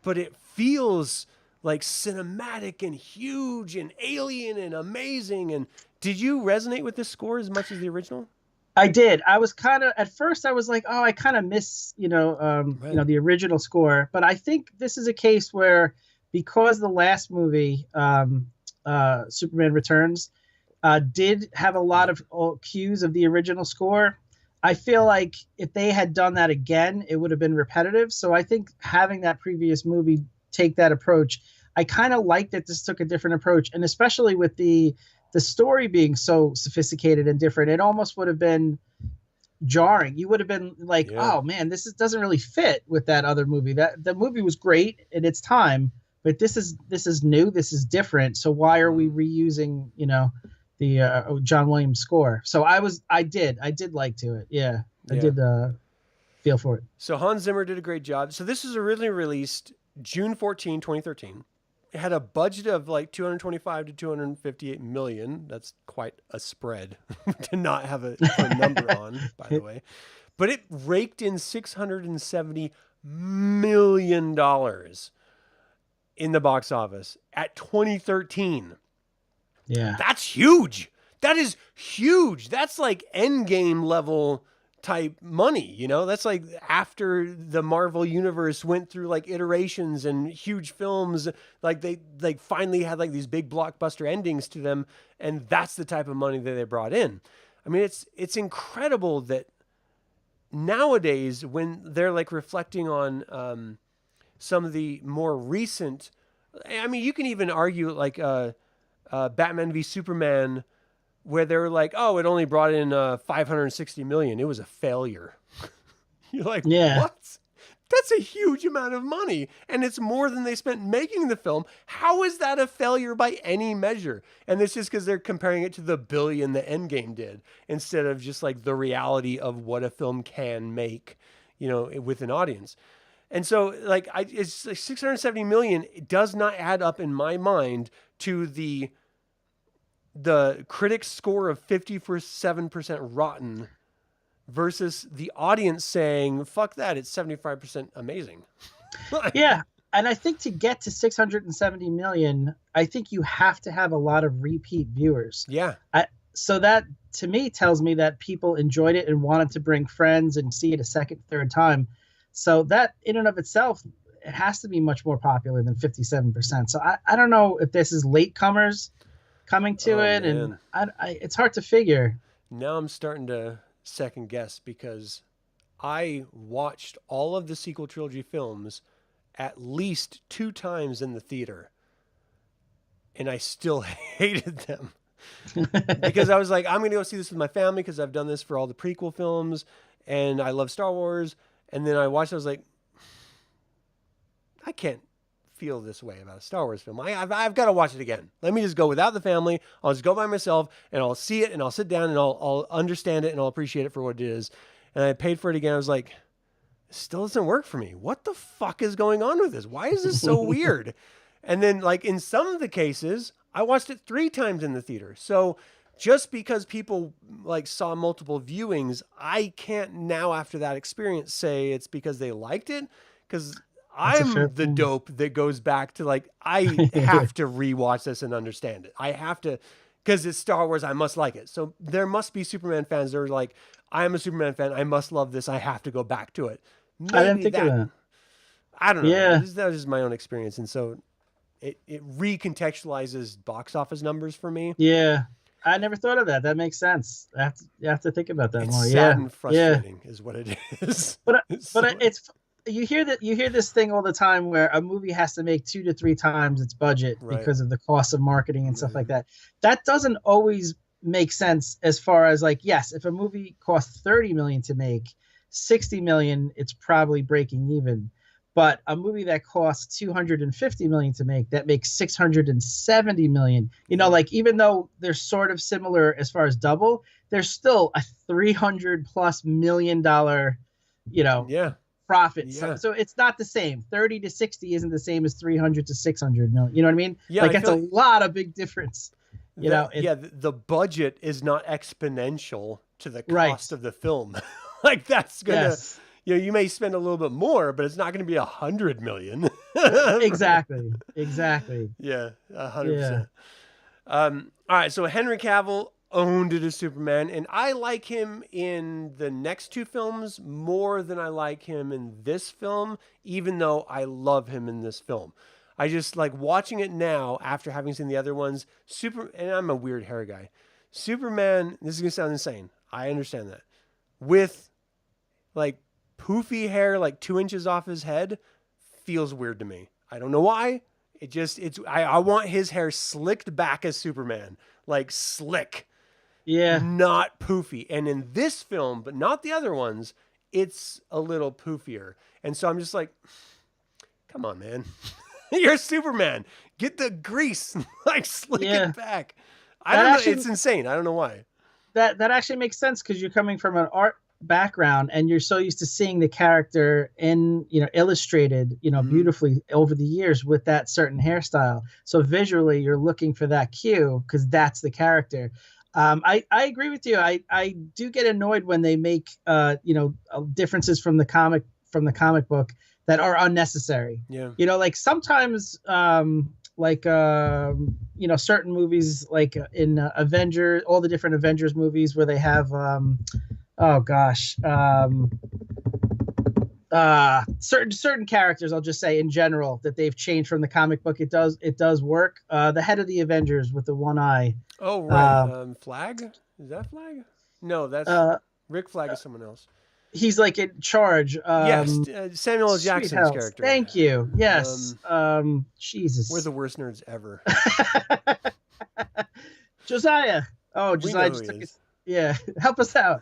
but it feels like cinematic and huge and alien and amazing. And did you resonate with this score as much as the original? I did. I was kind of at first. I was like, "Oh, I kind of miss, Right. the original score." But I think this is a case where, because the last movie, Superman Returns, did have a lot of cues of the original score. I feel like if they had done that again, it would have been repetitive. So I think having that previous movie take that approach, I kind of like that this took a different approach, and especially with the story being so sophisticated and different, it almost would have been jarring. You would have been like, Yeah. "Oh man, doesn't really fit with that other movie. That the movie was great in its time, but this is new. This is different. So why are we reusing, the John Williams score?" So I did like to it. Yeah, I did feel for it. So Hans Zimmer did a great job. So this was originally released June 14, 2013. It had a budget of like 225 to 258 million. That's quite a spread to not have a number on, by the way. But it raked in $670 million in the box office at 2013. Yeah. That's huge. That is huge. That's like Endgame level type money, That's like after the Marvel universe went through like iterations and huge films, like they like finally had like these big blockbuster endings to them, and that's the type of money that they brought in. I mean, it's incredible that nowadays, when they're like reflecting on some of the more recent, I mean, you can even argue like Batman v Superman, where they were like, "Oh, it only brought in 560 million. It was a failure." You're like, Yeah. "What? That's a huge amount of money, and it's more than they spent making the film. How is that a failure by any measure?" And it's just because they're comparing it to the billion that Endgame did, instead of just like the reality of what a film can make, with an audience. And so, like, it's like 670 million. It does not add up in my mind to the critics score of 57% rotten versus the audience saying, "Fuck that, it's 75% amazing." Yeah. And I think to get to 670 million, I think you have to have a lot of repeat viewers. Yeah. So that to me tells me that people enjoyed it and wanted to bring friends and see it a second, third time. So that in and of itself, it has to be much more popular than 57%. So I don't know if this is latecomers coming to it, man. and it's hard to figure. Now I'm starting to second guess, because I watched all of the sequel trilogy films at least 2 times in the theater, and I still hated them. Because I was like, I'm going to go see this with my family because I've done this for all the prequel films and I love Star Wars. And then I watched it, I was like, I can't feel this way about a Star Wars film. I've got to watch it again. Let me just go without the family. I'll just go by myself and I'll see it and I'll sit down and I'll understand it and I'll appreciate it for what it is. And I paid for it again. I was like, it still doesn't work for me. What the fuck is going on with this? Why is this so weird? And then, like, in some of the cases, I watched it 3 times in the theater. So just because people like saw multiple viewings, I can't now after that experience say it's because they liked it, because That's a fair I'm the point. dope that goes back to like, I have to rewatch this and understand it. I have to, because it's Star Wars, I must like it. So there must be Superman fans that are like, I'm a Superman fan, I must love this, I have to go back to it. I didn't Maybe think of that, that. I don't know. Yeah, That was just my own experience. And so it recontextualizes box office numbers for me. yeah. I never thought of that. That makes sense. You have to think about that It's more. sad Yeah, and yeah. frustrating is what it is. But So, it's you hear this thing all the time where a movie has to make 2 to 3 times its budget right, because of the cost of marketing and stuff right. like that. That doesn't always make sense as far as like, yes, if a movie costs 30 million to make, 60 million, it's probably breaking even. But a movie that costs 250 million to make, that makes 670 million. Yeah, Like even though they're sort of similar as far as double, there's still a 300 plus $1 million, you know, yeah, profit. So, yeah, so it's not the same. 30 to 60 isn't the same as 300 to 600 million. You know what I mean? yeah. Like I that's feel a like lot of big difference. that. It Yeah, the budget is not exponential to the right. cost of the film. Like that's gonna, Yes. you may spend a little bit more, but it's not gonna be 100 million. Exactly. Exactly. Yeah, Yeah. 100%. All right, so Henry Cavill owned it as Superman, and I like him in the next two films more than I like him in this film, even though I love him in this film. I just like watching it now after having seen the other ones. And I'm a weird hair guy. Superman, this is gonna sound insane. I understand that. With like poofy hair, like 2 inches off his head, feels weird to me. I don't know why. I want his hair slicked back as Superman, like slick, Yeah. not poofy. And in this film, but not the other ones, it's a little poofier. And so I'm just like, come on, man. You're Superman. Get the grease, like slick Yeah. it back. I That don't know. actually It's insane. I don't know why. that actually makes sense because you're coming from an art background and you're so used to seeing the character in illustrated Mm-hmm. beautifully over the years with that certain hairstyle, so visually you're looking for that cue because that's the character. I agree with you. I do get annoyed when they make differences from the comic book that are unnecessary. Yeah. Like sometimes certain movies like in Avenger, all the different Avengers movies where they have oh gosh, certain characters, I'll just say in general, that they've changed from the comic book. It does work. The head of the Avengers with the one eye. Oh, right. Uh, Flag? Is that Flag? No, that's uh, Rick Flag is someone else. he's like in charge. Yes, Samuel L. Sweet Jackson's health. character. Thank you. Yes. Um, we're the Jesus. worst nerds ever. Josiah. Oh, We Josiah know who just he took it. is. Yeah, help us out.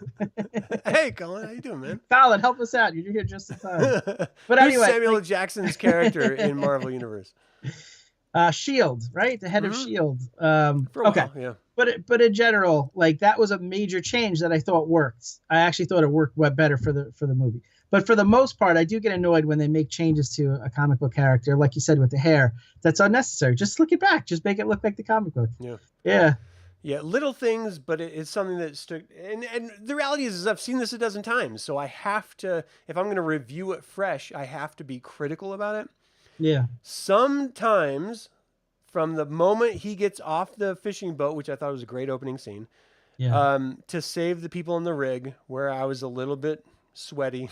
Hey, Colin, how you doing, man? Colin, help us out. You're here just in time. But Who's anyway, Samuel L. like Jackson's character in Marvel Universe? Shield, right? The head of Hmm. Shield. For a Okay, while, yeah. but in general, like that was a major change that I thought worked. I actually thought it worked better for the movie. But for the most part, I do get annoyed when they make changes to a comic book character, like you said with the hair. That's unnecessary. Just slick it back. Just make it look like the comic book. Yeah. Yeah, Yeah, little things, but it's something that stuck. And the reality is I've seen this a dozen times, so I have to, if I'm going to review it fresh, I have to be critical about it. yeah, Sometimes, from the moment he gets off the fishing boat, which I thought was a great opening scene, yeah. to save the people in the rig, where I was a little bit sweaty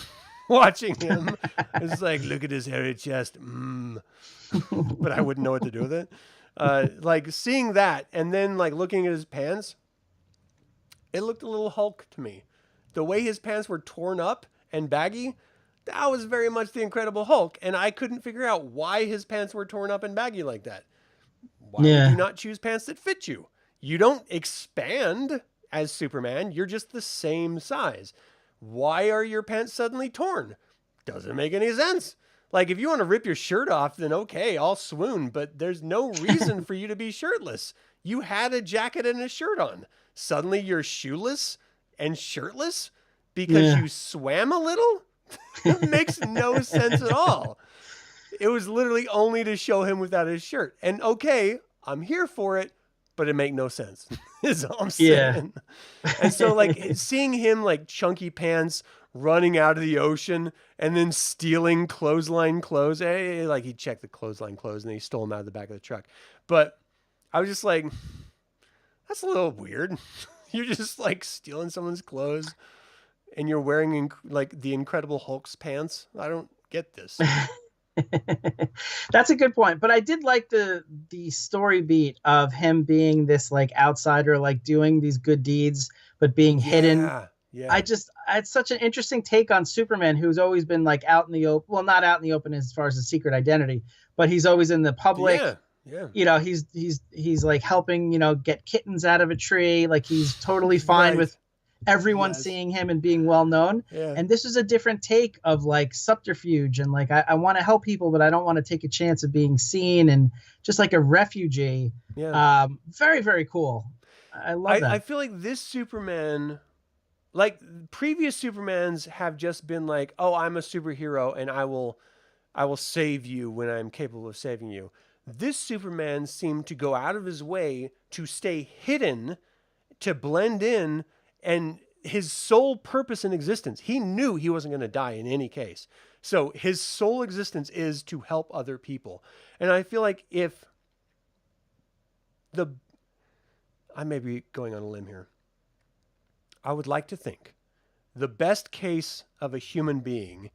watching him. It's like, look at his hairy chest. But I wouldn't know what to do with it. Like seeing that and then like looking at his pants, it looked a little Hulk to me. The way his pants were torn up and baggy, that was very much the Incredible Hulk. And I couldn't figure out why his pants were torn up and baggy like that. Why would you Yeah. not choose pants that fit you? You don't expand as Superman. You're just the same size. Why are your pants suddenly torn? Doesn't make any sense. Like, if you want to rip your shirt off, then okay, I'll swoon, but there's no reason for you to be shirtless. You had a jacket and a shirt on. Suddenly you're shoeless and shirtless because Yeah. you swam a little? It makes no sense at all. It was literally only to show him without his shirt. And okay, I'm here for it, but it made no sense. is all I'm Yeah. saying. And so like seeing him like chunky pants running out of the ocean and then stealing clothesline clothes, like he checked the clothesline clothes and then he stole them out of the back of the truck. But I was just like, that's a little weird. You're just like stealing someone's clothes and you're wearing like the Incredible Hulk's pants. I don't get this. That's a good point. But I did like the story beat of him being this like outsider, like doing these good deeds, but being hidden. Yeah. Yeah. It's such an interesting take on Superman, who's always been like out in the open. Well, not out in the open as far as a secret identity, but he's always in the public. Yeah. Yeah. You know, he's like helping, you know, get kittens out of a tree. Like he's totally fine Right. with everyone Yes. seeing him and being well known. Yeah. And this is a different take of like subterfuge and like I want to help people, but I don't want to take a chance of being seen, and just like a refugee. Yeah. Very, very cool. I love that. I feel like this Superman, like previous Supermans, have just been like, oh, I'm a superhero and I will save you when I'm capable of saving you. This Superman seemed to go out of his way to stay hidden, to blend in, and his sole purpose in existence, he knew he wasn't going to die in any case. So his sole existence is to help other people. And I feel like if the, I may be going on a limb here. I would like to think the best case of a human being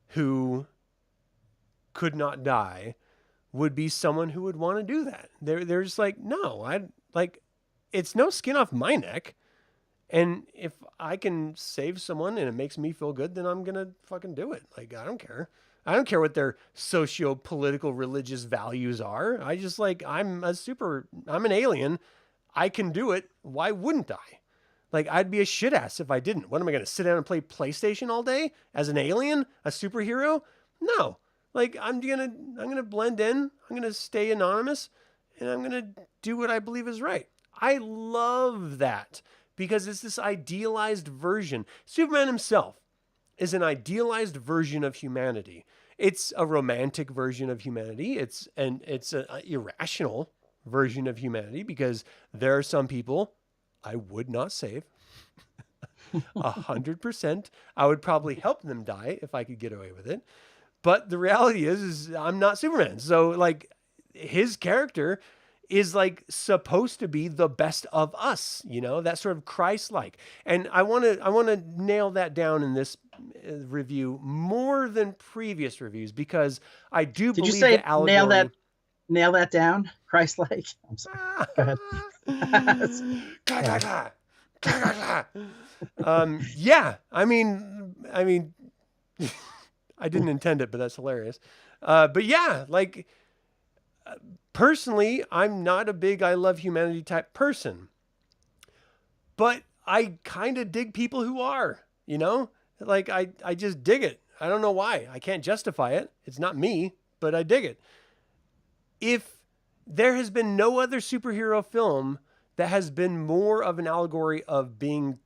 who could not die would be someone who would want to do that. They're just like, no, I like, it's no skin off my neck. And if I can save someone and it makes me feel good, then I'm going to fucking do it. Like, I don't care. I don't care what their socio-political religious values are. I just like, I'm an alien. I can do it. Why wouldn't I? Like, I'd be a shit ass if I didn't. What am I going to sit down and play PlayStation all day as an alien, a superhero? No. Like, I'm going to blend in. I'm going to stay anonymous, and I'm going to do what I believe is right. I love that because it's this idealized version. Superman himself is an idealized version of humanity. It's a romantic version of humanity. It's an irrational version of humanity because there are some people I would not save. 100%. I would probably help them die if I could get away with it. But the reality is I'm not Superman. So like his character is like supposed to be the best of us, you know, that sort of Christ-like. And I want to nail that down in this review more than previous reviews because I do Did believe you say the allegory. nail that down? Christ-like. I'm sorry. Go ahead. Yeah, I mean, I didn't intend it, but that's hilarious. But yeah, like personally, I'm not a big I love humanity type person, but I kind of dig people who are, you know, like I just dig it. I don't know why. I can't justify it. It's not me, but I dig it. If there has been no other superhero film that has been more of an allegory of being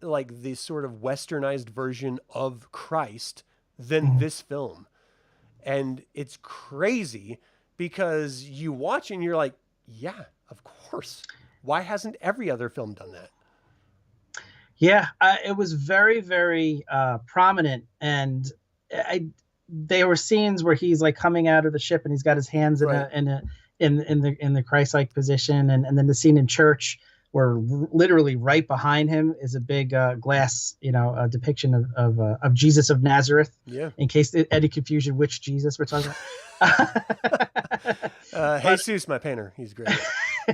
like the sort of westernized version of Christ than this film. And it's crazy because you watch and you're like, yeah, of course. Why hasn't every other film done that? Yeah, it was very, very prominent, and there were scenes where he's like coming out of the ship and he's got his hands Right. in the Christ-like position, and then the scene in church where literally right behind him is a big glass, you know, depiction of Jesus of Nazareth. Yeah. In case any confusion, which Jesus we're talking about. Jesus, my painter, he's great.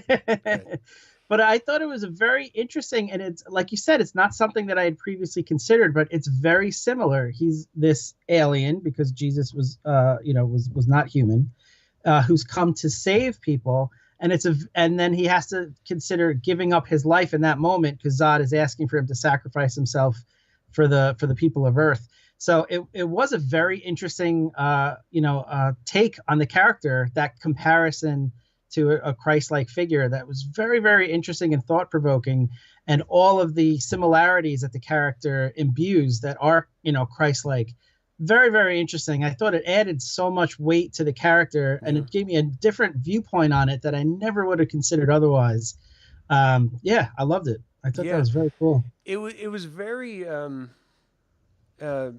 Right. But I thought it was a very interesting, and it's like you said, it's not something that I had previously considered, but it's very similar. He's this alien because Jesus was, was not human, who's come to save people, and and then he has to consider giving up his life in that moment because Zod is asking for him to sacrifice himself for the people of Earth. So it was a very interesting, take on the character, that comparison to a Christ-like figure that was very, very interesting and thought-provoking, and all of the similarities that the character imbues that are, Christ-like. Very, very interesting. I thought it added so much weight to the character, and it gave me a different viewpoint on it that I never would have considered otherwise. Yeah, I loved it. I thought that Yeah, was very cool. it was very uh,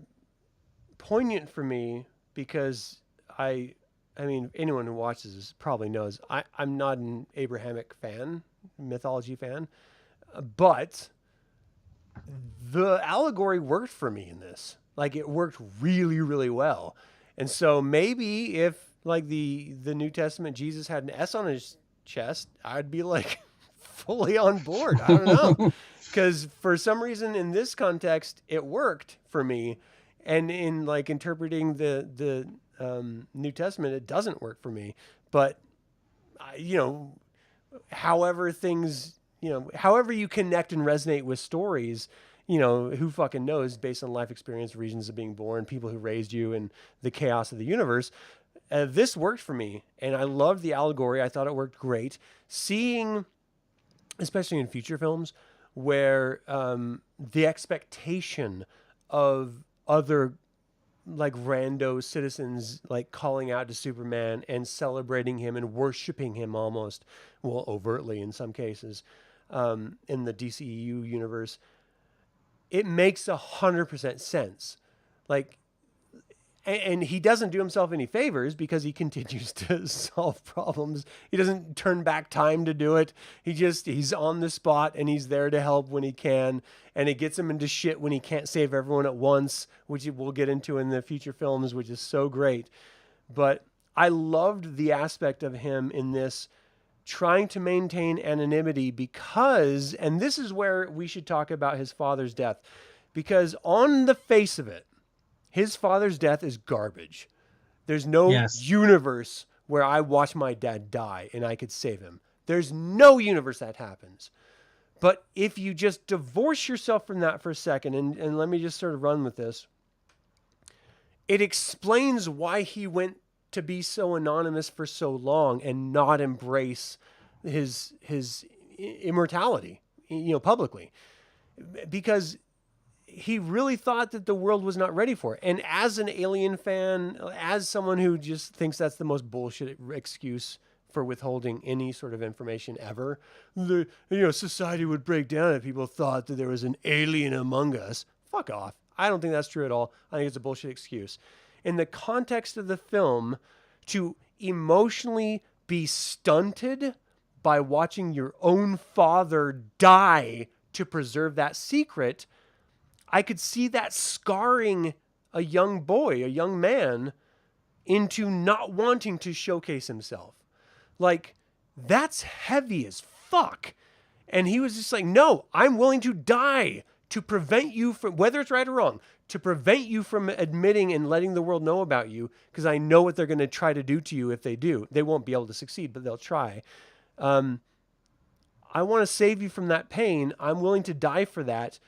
poignant for me because I I mean anyone who watches this probably knows I'm not an Abrahamic fan, mythology fan, but the allegory worked for me in this. Like it worked really, really well. And so maybe if like the New Testament Jesus had an S on his chest, I'd be like fully on board. I don't know. Cuz for some reason in this context it worked for me, and in like interpreting the New Testament it doesn't work for me. But you know, however things, however you connect and resonate with stories, who fucking knows based on life experience, reasons of being born, people who raised you, and the chaos of the universe. This worked for me, and I loved the allegory. I thought it worked great. Seeing, especially in future films, where the expectation of other like rando citizens like calling out to Superman and celebrating him and worshiping him almost, well, overtly in some cases, in the DCEU universe, it makes 100% sense. Like, and he doesn't do himself any favors because he continues to solve problems. He doesn't turn back time to do it. He's on the spot and he's there to help when he can. And it gets him into shit when he can't save everyone at once, which we'll get into in the future films, which is so great. But I loved the aspect of him in this trying to maintain anonymity because, and this is where we should talk about his father's death, because on the face of it, his father's death is garbage. There's no Yes. universe where I watch my dad die and I could save him. There's no universe that happens. But if you just divorce yourself from that for a second, and let me just sort of run with this, it explains why he went to be so anonymous for so long and not embrace his immortality, publicly, because he really thought that the world was not ready for it. And as an Alien fan, as someone who just thinks that's the most bullshit excuse for withholding any sort of information ever, society would break down if people thought that there was an alien among us. Fuck off. I don't think that's true at all. I think it's a bullshit excuse. In the context of the film, to emotionally be stunted by watching your own father die to preserve that secret, I could see that scarring a young boy, a young man, into not wanting to showcase himself. Like, that's heavy as fuck. And he was just like, no, I'm willing to die to prevent you from, whether it's right or wrong, to prevent you from admitting and letting the world know about you, because I know what they're going to try to do to you if they do. They won't be able to succeed, but they'll try. I want to save you from that pain. I'm willing to die for that.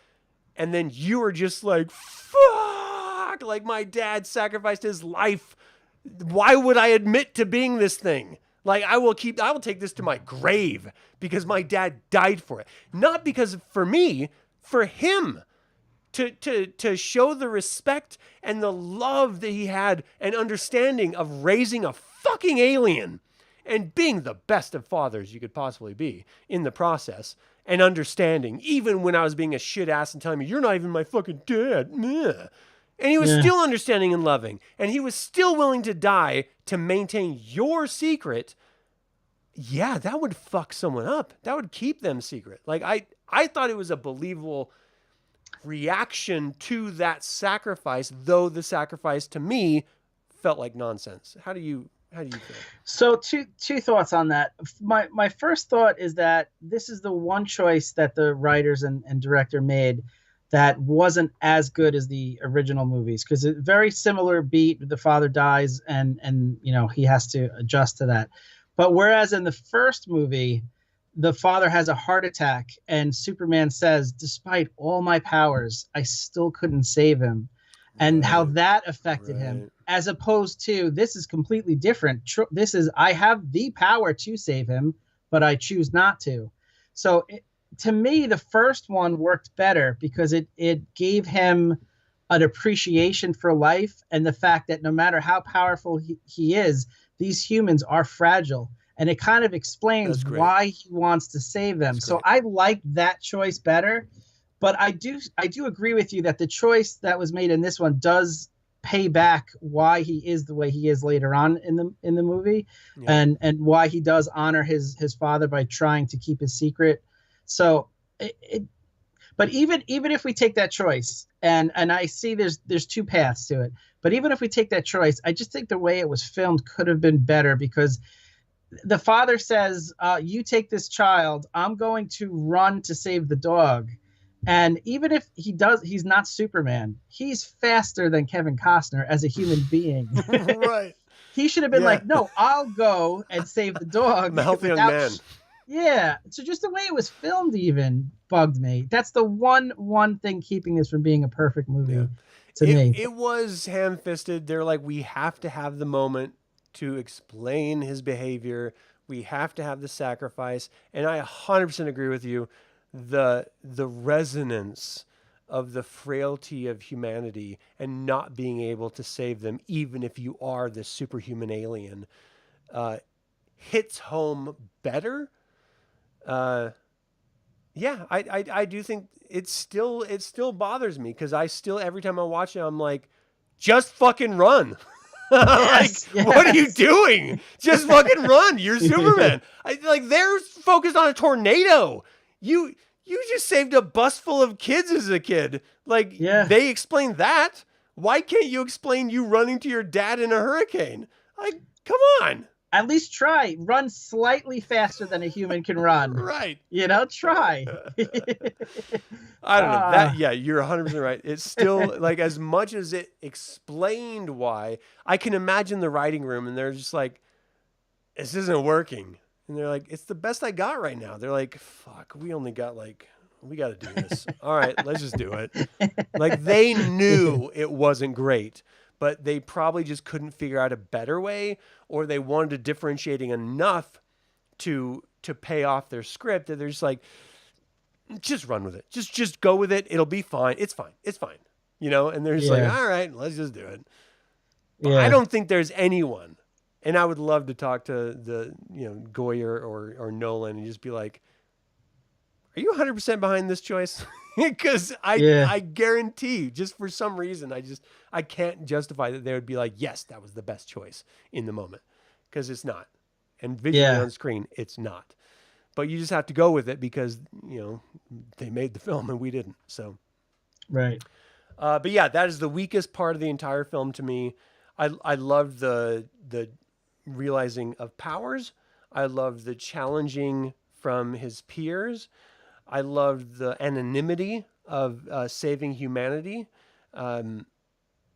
And then you are just like, fuck, like my dad sacrificed his life. Why would I admit to being this thing? Like I will take this to my grave because my dad died for it. Not because for me, for him. To show the respect and the love that he had and understanding of raising a fucking alien and being the best of fathers you could possibly be in the process, and understanding, even when I was being a shit ass and telling me, you're not even my fucking dad. Meh. And he was still understanding and loving. And he was still willing to die to maintain your secret. Yeah, that would fuck someone up. That would keep them secret. Like, I thought it was a believable reaction to that sacrifice, though the sacrifice to me felt like nonsense. How do you feel? So two thoughts on that. My first thought is that this is the one choice that the writers and director made that wasn't as good as the original movies, because it's very similar beat. The father dies and he has to adjust to that. But whereas in the first movie, the father has a heart attack and Superman says, despite all my powers, I still couldn't save him. And how that affected him, as opposed to this is completely different. This is, I have the power to save him, but I choose not to. So to me, the first one worked better because it gave him an appreciation for life and the fact that no matter how powerful he is, these humans are fragile. and it kind of explains That's great. why he wants to save them. That's So great. I like that choice better, but I do agree with you that the choice that was made in this one does pay back why he is the way he is later on in the movie, Yeah. and why he does honor his father by trying to keep his secret. So but even if we take that choice, and I see there's two paths to it, but even if we take that choice, I just think the way it was filmed could have been better, because the father says, you take this child, I'm going to run to save the dog. And even if he's not Superman, he's faster than Kevin Costner as a human being. Right. He should have been Yeah. like, no, I'll go and save the I'm dog a healthy young without man. yeah. So just the way it was filmed even bugged me. That's the one thing keeping this from being a perfect Yeah. movie to It me. it was ham-fisted. They're like, we have to have the moment to explain his behavior. We have to have the sacrifice. And I 100% agree with you. The resonance of the frailty of humanity and not being able to save them, even if you are the superhuman alien, uh, hits home better. Uh, yeah, I do think it still bothers me because I still every time I watch it I'm like, just fucking run. Like, Yes, what are you yes. doing? Just fucking run. You're Superman. Like they're focused on a tornado. You you just saved a bus full of kids as a kid. Like Yeah. they explained that. Why can't you explain you running to your dad in a hurricane? Like, come on. At least try. Run slightly faster than a human can run. Right. Try. I don't know that. uh, Yeah, you're 100% right. It's still like as much as it explained why. I can imagine the writing room, and they're just like, "This isn't working," and they're like, "It's the best I got right now." They're like, "Fuck, we only got like, we got to do this. All right, let's just do it." Like they knew it wasn't great, but they probably just couldn't figure out a better way, or they wanted to differentiating enough to pay off their script that they're just like, just run with it. Just go with it. It'll be fine. It's fine. It's fine. You know, and they're just like, yeah. all right, let's just do it. But I Yeah. don't think there's anyone, and I would love to talk to the, Goyer or Nolan and just be like, are you 100% behind this choice? Because Yeah. I guarantee, just for some reason, I can't justify that they would be like, yes, that was the best choice in the moment, because it's not, and visually Yeah. on screen, it's not. But you just have to go with it because they made the film and we didn't. So, Right. but yeah, that is the weakest part of the entire film to me. I loved the realizing of powers. I loved the challenging from his peers. I loved the anonymity of saving humanity. Um,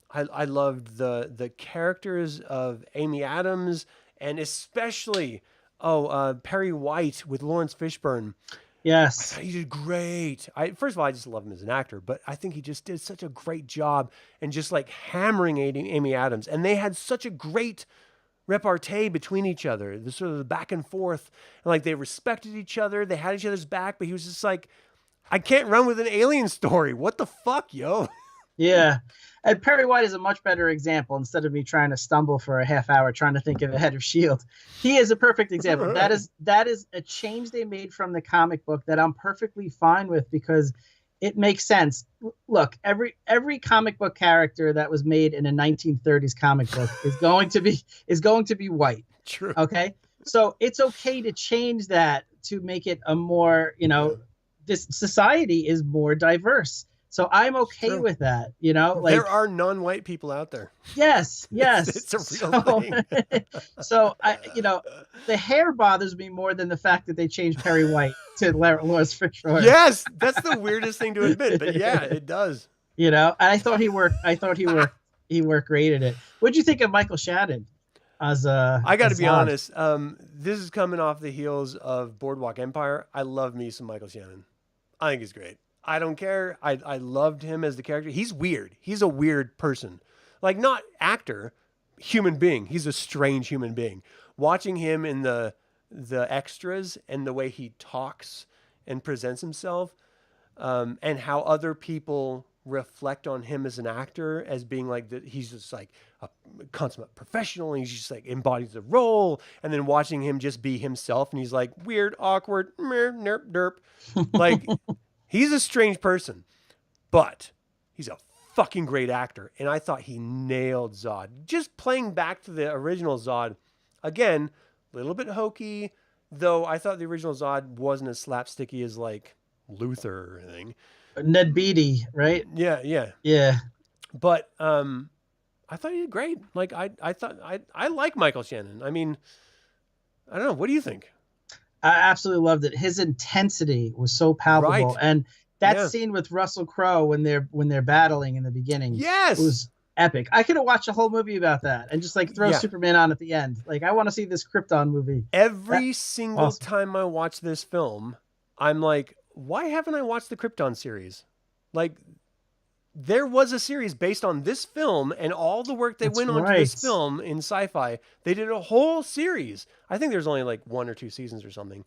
I loved the characters of Amy Adams and especially Perry White with Lawrence Fishburne. I Yes. thought he did great. First of all, I just love him as an actor, but I think he just did such a great job and just like hammering Amy Adams. And they had such a great repartee between each other, the sort of the back and forth, and like they respected each other, they had each other's back. But he was just like, I can't run with an alien story. What the fuck, yo? Yeah. And Perry White is a much better example. Instead of me trying to stumble for a half hour trying to think of a head of Shield, he is a perfect example. That is a change they made from the comic book that I'm perfectly fine with, because it makes sense. Look, every comic book character that was made in a 1930s comic book is going to be white. True. Okay? So it's okay to change that to make it a more, Yeah, this society is more diverse. So I'm it's okay true. with that, There like are non-white people out there. yes, yes. It's a real So thing. so the hair bothers me more than the fact that they changed Perry White to Lawrence Fishburne. Yes, that's the weirdest thing to admit, but yeah, it does. And I thought he worked great at it. What'd you think of Michael Shannon I got to as be Zod? honest. This is coming off the heels of Boardwalk Empire. I love me some Michael Shannon. I think he's great. I don't care. I loved him as the character. He's weird. He's a weird person. Like, not actor, human being. He's a strange human being. Watching him in the extras and the way he talks and presents himself, and how other people reflect on him as an actor as being like that he's just like a consummate professional and he's just like embodies the role, and then watching him just be himself and he's like weird, awkward, mer, nerp derp, like he's a strange person, but he's a fucking great actor, and I thought he nailed Zod. Just playing back to the original Zod, again, a little bit hokey, though I thought the original Zod wasn't as slapsticky as like Luther or anything. Ned Beatty, right? Yeah, yeah. Yeah. But I thought he did great. Like I thought I like Michael Shannon. I mean, I don't know. What do you think? I absolutely loved it. His intensity was so palpable, Right. and that Yeah. scene with Russell Crowe when they're battling in the beginning Yes. was epic. I could have watched a whole movie about that and just like throw Yeah. Superman on at the end. Like I want to see this Krypton movie. That Every single awesome. time I watch this film, I'm like, why haven't I watched the Krypton series? Like, there was a series based on this film and all the work they That's went on to this right. film in sci-fi. They did a whole series. I think there's only like 1 or 2 seasons or something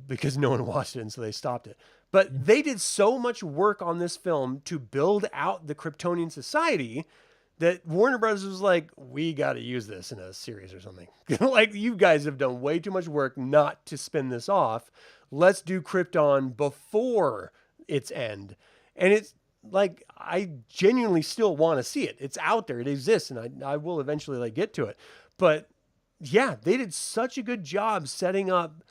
because no one watched it and so they stopped it. But they did so much work on this film to build out the Kryptonian society that Warner Brothers was like, we got to use this in a series or something. Like, you guys have done way too much work not to spin this off. Let's do Krypton before its end. And it's like, I genuinely still want to see it. It's out there. It exists. And I will eventually like get to it. But yeah, they did such a good job setting up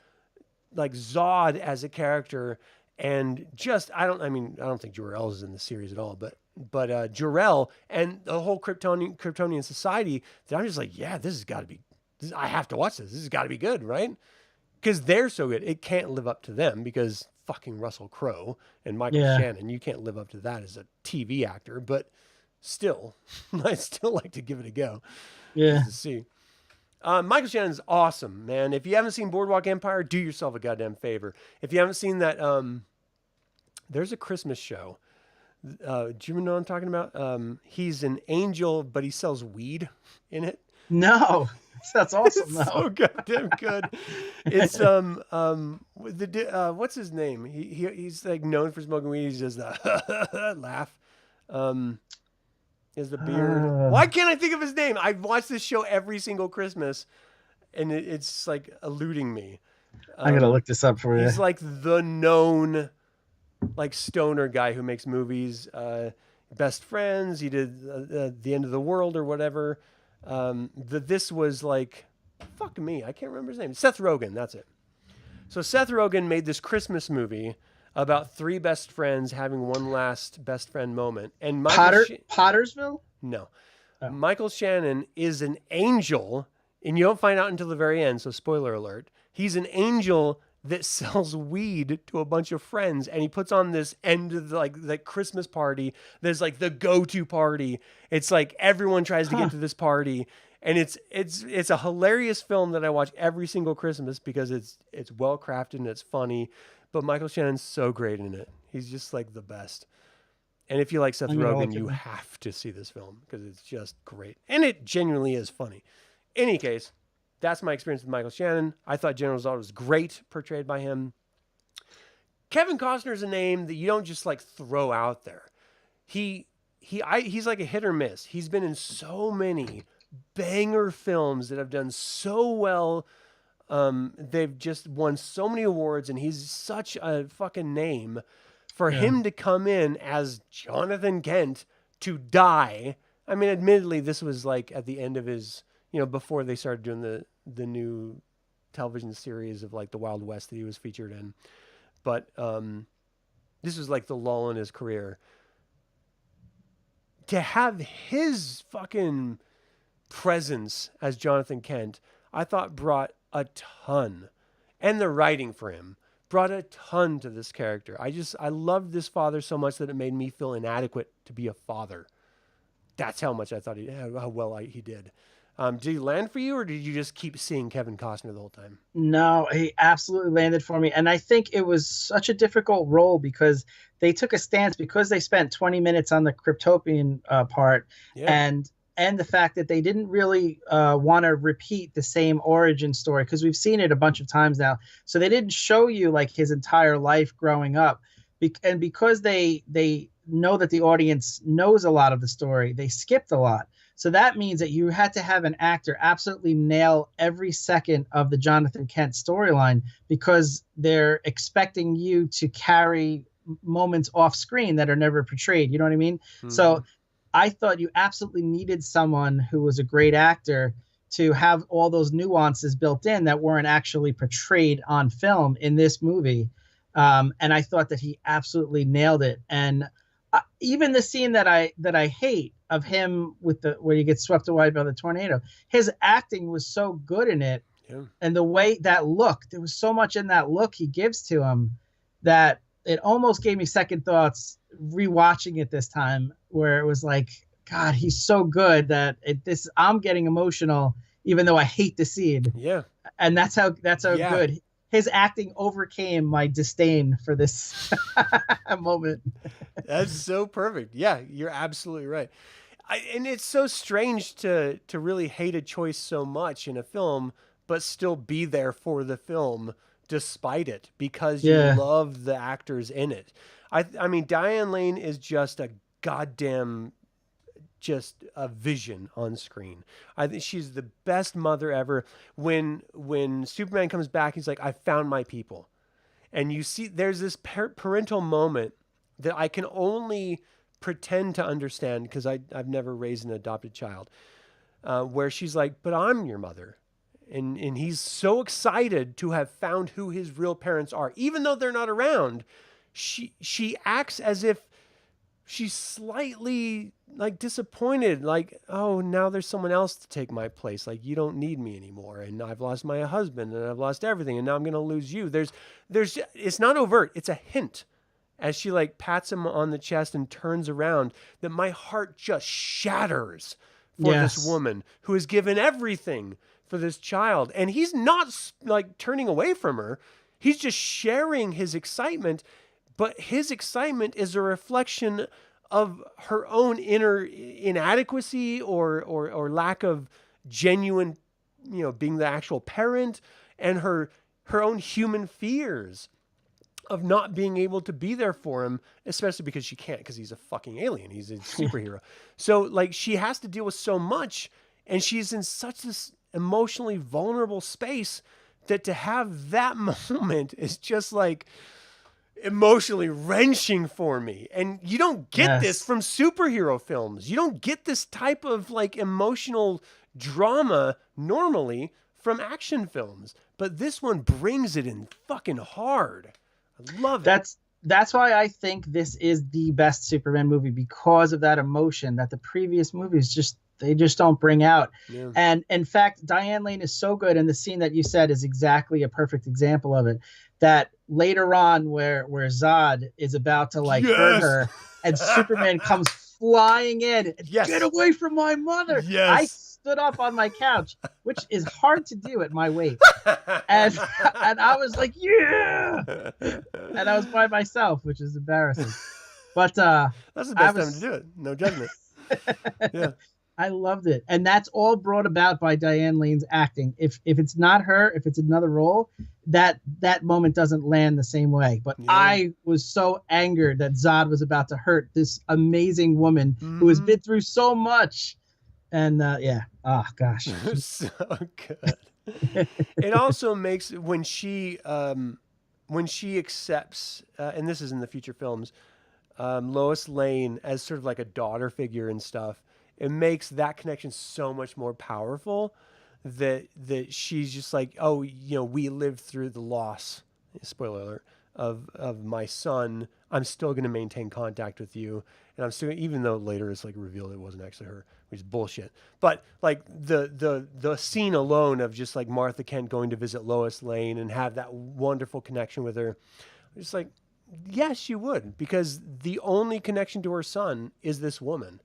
like Zod as a character, and just I don't think Jor-El is in the series at all, but Jor-El and the whole Kryptonian society, that I'm just like, yeah, this has got to be I have to watch this. This has got to be good, right? Because they're so good. It can't live up to them because fucking Russell Crowe and Michael Yeah. Shannon, you can't live up to that as a TV actor, but still, I still like to give it a go Yeah. just to see. Michael Shannon's awesome, man. If you haven't seen Boardwalk Empire, do yourself a goddamn favor. If you haven't seen that, there's a Christmas show. Do you know what I'm talking about? He's an angel, but he sells weed in it. No. That's awesome It's though. so goddamn good. It's what's his name? He's like known for smoking weed. He does the laugh. Is the beard? Why can't I think of his name? I watch this show every single Christmas, and it's like eluding me. I gotta look this up for you. He's like the known, like stoner guy who makes movies. Best Friends. He did The End of the World or whatever. This was like, fuck me, I can't remember his name. Seth Rogen. That's it. So Seth Rogen made this Christmas movie about 3 best friends having one last best friend moment. And Pottersville? No. Oh. Michael Shannon is an angel, and you don't find out until the very end, so spoiler alert. He's an angel that sells weed to a bunch of friends, and he puts on this end of the Christmas party. There's like the go-to party. It's like everyone tries to get to this party, and it's a hilarious film that I watch every single Christmas because it's well crafted and it's funny. But Michael Shannon's so great in it. He's just like the best. And if you like Seth Rogen, you have to see this film because it's just great. And it genuinely is funny. In any case, that's my experience with Michael Shannon. I thought General Zod was great, portrayed by him. Kevin Costner is a name that you don't just like throw out there. He's like a hit or miss. He's been in so many banger films that have done so well. They've just won so many awards, and he's such a fucking name. For him to come in as Jonathan Kent to die. I mean, admittedly, this was like at the end of his, before they started doing the new television series of like the Wild West that he was featured in. But this was like the lull in his career. To have his fucking presence as Jonathan Kent, I thought brought a ton. And the writing for him brought a ton to this character. I loved this father so much that it made me feel inadequate to be a father. That's how much I thought how well he did. Did he land for you, or did you just keep seeing Kevin Costner the whole time? No, he absolutely landed for me. And I think it was such a difficult role because they took a stance because they spent 20 minutes on the Kryptonian part. Yeah. And the fact that they didn't really want to repeat the same origin story because we've seen it a bunch of times now. So they didn't show you like his entire life growing up, and because they know that the audience knows a lot of the story. They skipped a lot. So that means that you had to have an actor absolutely nail every second of the Jonathan Kent storyline because they're expecting you to carry moments off screen that are never portrayed. You know what I mean? Mm-hmm. So I thought you absolutely needed someone who was a great actor to have all those nuances built in that weren't actually portrayed on film in this movie. And I thought that he absolutely nailed it. And even the scene that I hate of him with the where you get swept away by the tornado, his acting was so good in it, Yeah. and the way that look, there was so much in that look he gives to him that it almost gave me second thoughts rewatching it this time, where it was like, God, he's so good that I'm getting emotional, even though I hate the scene, Yeah. and that's how Yeah. good his acting overcame my disdain for this moment. That's so perfect. Yeah, you're absolutely right. And it's so strange to really hate a choice so much in a film, but still be there for the film despite it because you Yeah, love the actors in it. I mean, Diane Lane is just a goddamn just a vision on screen. I think she's the best mother ever. When Superman comes back, he's like, "I found my people," and you see there's this parental moment that I can only pretend to understand because I've never raised an adopted child, where she's like, "But I'm your mother." And he's so excited to have found who his real parents are, even though they're not around. She acts as if she's slightly like disappointed, like, oh, now there's someone else to take my place, like you don't need me anymore, and I've lost my husband and I've lost everything and now I'm gonna lose you. There's it's not overt, it's a hint as she like pats him on the chest and turns around that my heart just shatters for this yes, woman who has given everything for this child, and he's not like turning away from her, he's just sharing his excitement, but his excitement is a reflection of her own inner inadequacy or lack of genuine, being the actual parent, and her own human fears of not being able to be there for him, especially because she can't because he's a fucking alien. He's a superhero. So like she has to deal with so much, and she's in such this emotionally vulnerable space that to have that moment is just like emotionally wrenching for me. And you don't get this yes. from superhero films. You don't get this type of like emotional drama normally from action films. But this one brings it in fucking hard. I love it. That's why I think this is the best Superman movie, because of that emotion that the previous movies just don't bring out. Yeah. And in fact, Diane Lane is so good, and the scene that you said is exactly a perfect example of it. That later on, where Zod is about to like hurt Yes. her, and Superman comes flying in, get Yes. away from my mother. I Yes. stood up on my couch, which is hard to do at my weight, and and I was like, yeah, and I was by myself, which is embarrassing. But That's the I best time to was do it. No judgment. Yeah. I loved it, and that's all brought about by Diane Lane's acting. If it's not her, if it's another role, that moment doesn't land the same way. But Yeah. I was so angered that Zod was about to hurt this amazing woman who has been through so much, and yeah, oh gosh, So good. It also makes when she accepts, and this is in the future films, Lois Lane as sort of like a daughter figure and stuff. It makes that connection so much more powerful that she's just like, oh, we lived through the loss, spoiler alert, of my son. I'm still going to maintain contact with you, and I'm still, even though later it's like revealed it wasn't actually her, which is bullshit. But like the scene alone of just like Martha Kent going to visit Lois Lane and have that wonderful connection with her, just like, yes, she would, because the only connection to her son is this woman.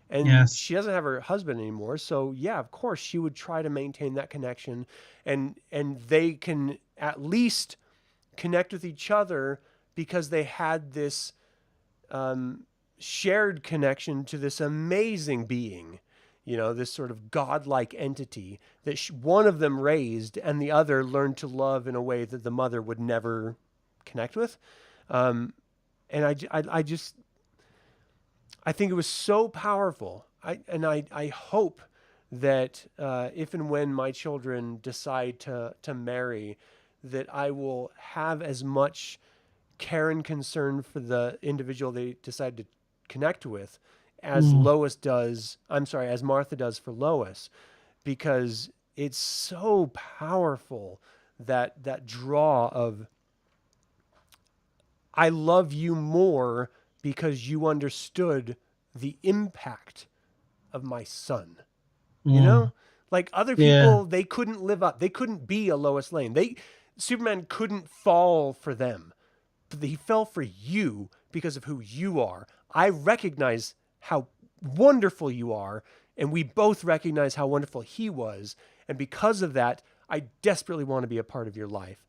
And yes, she doesn't have her husband anymore, so yeah, of course she would try to maintain that connection, and they can at least connect with each other because they had this shared connection to this amazing being, this sort of godlike entity that one of them raised and the other learned to love in a way that the mother would never connect with. And I just I think it was so powerful. I hope that if and when my children decide to marry, that I will have as much care and concern for the individual they decide to connect with as Mm, Lois does. I'm sorry, as Martha does for Lois, because it's so powerful, that draw of I love you more because you understood the impact of my son. You mm, know? Like other yeah. people, they couldn't live up. They couldn't be a Lois Lane. Superman couldn't fall for them. But he fell for you because of who you are. I recognize how wonderful you are, and we both recognize how wonderful he was. And because of that, I desperately want to be a part of your life.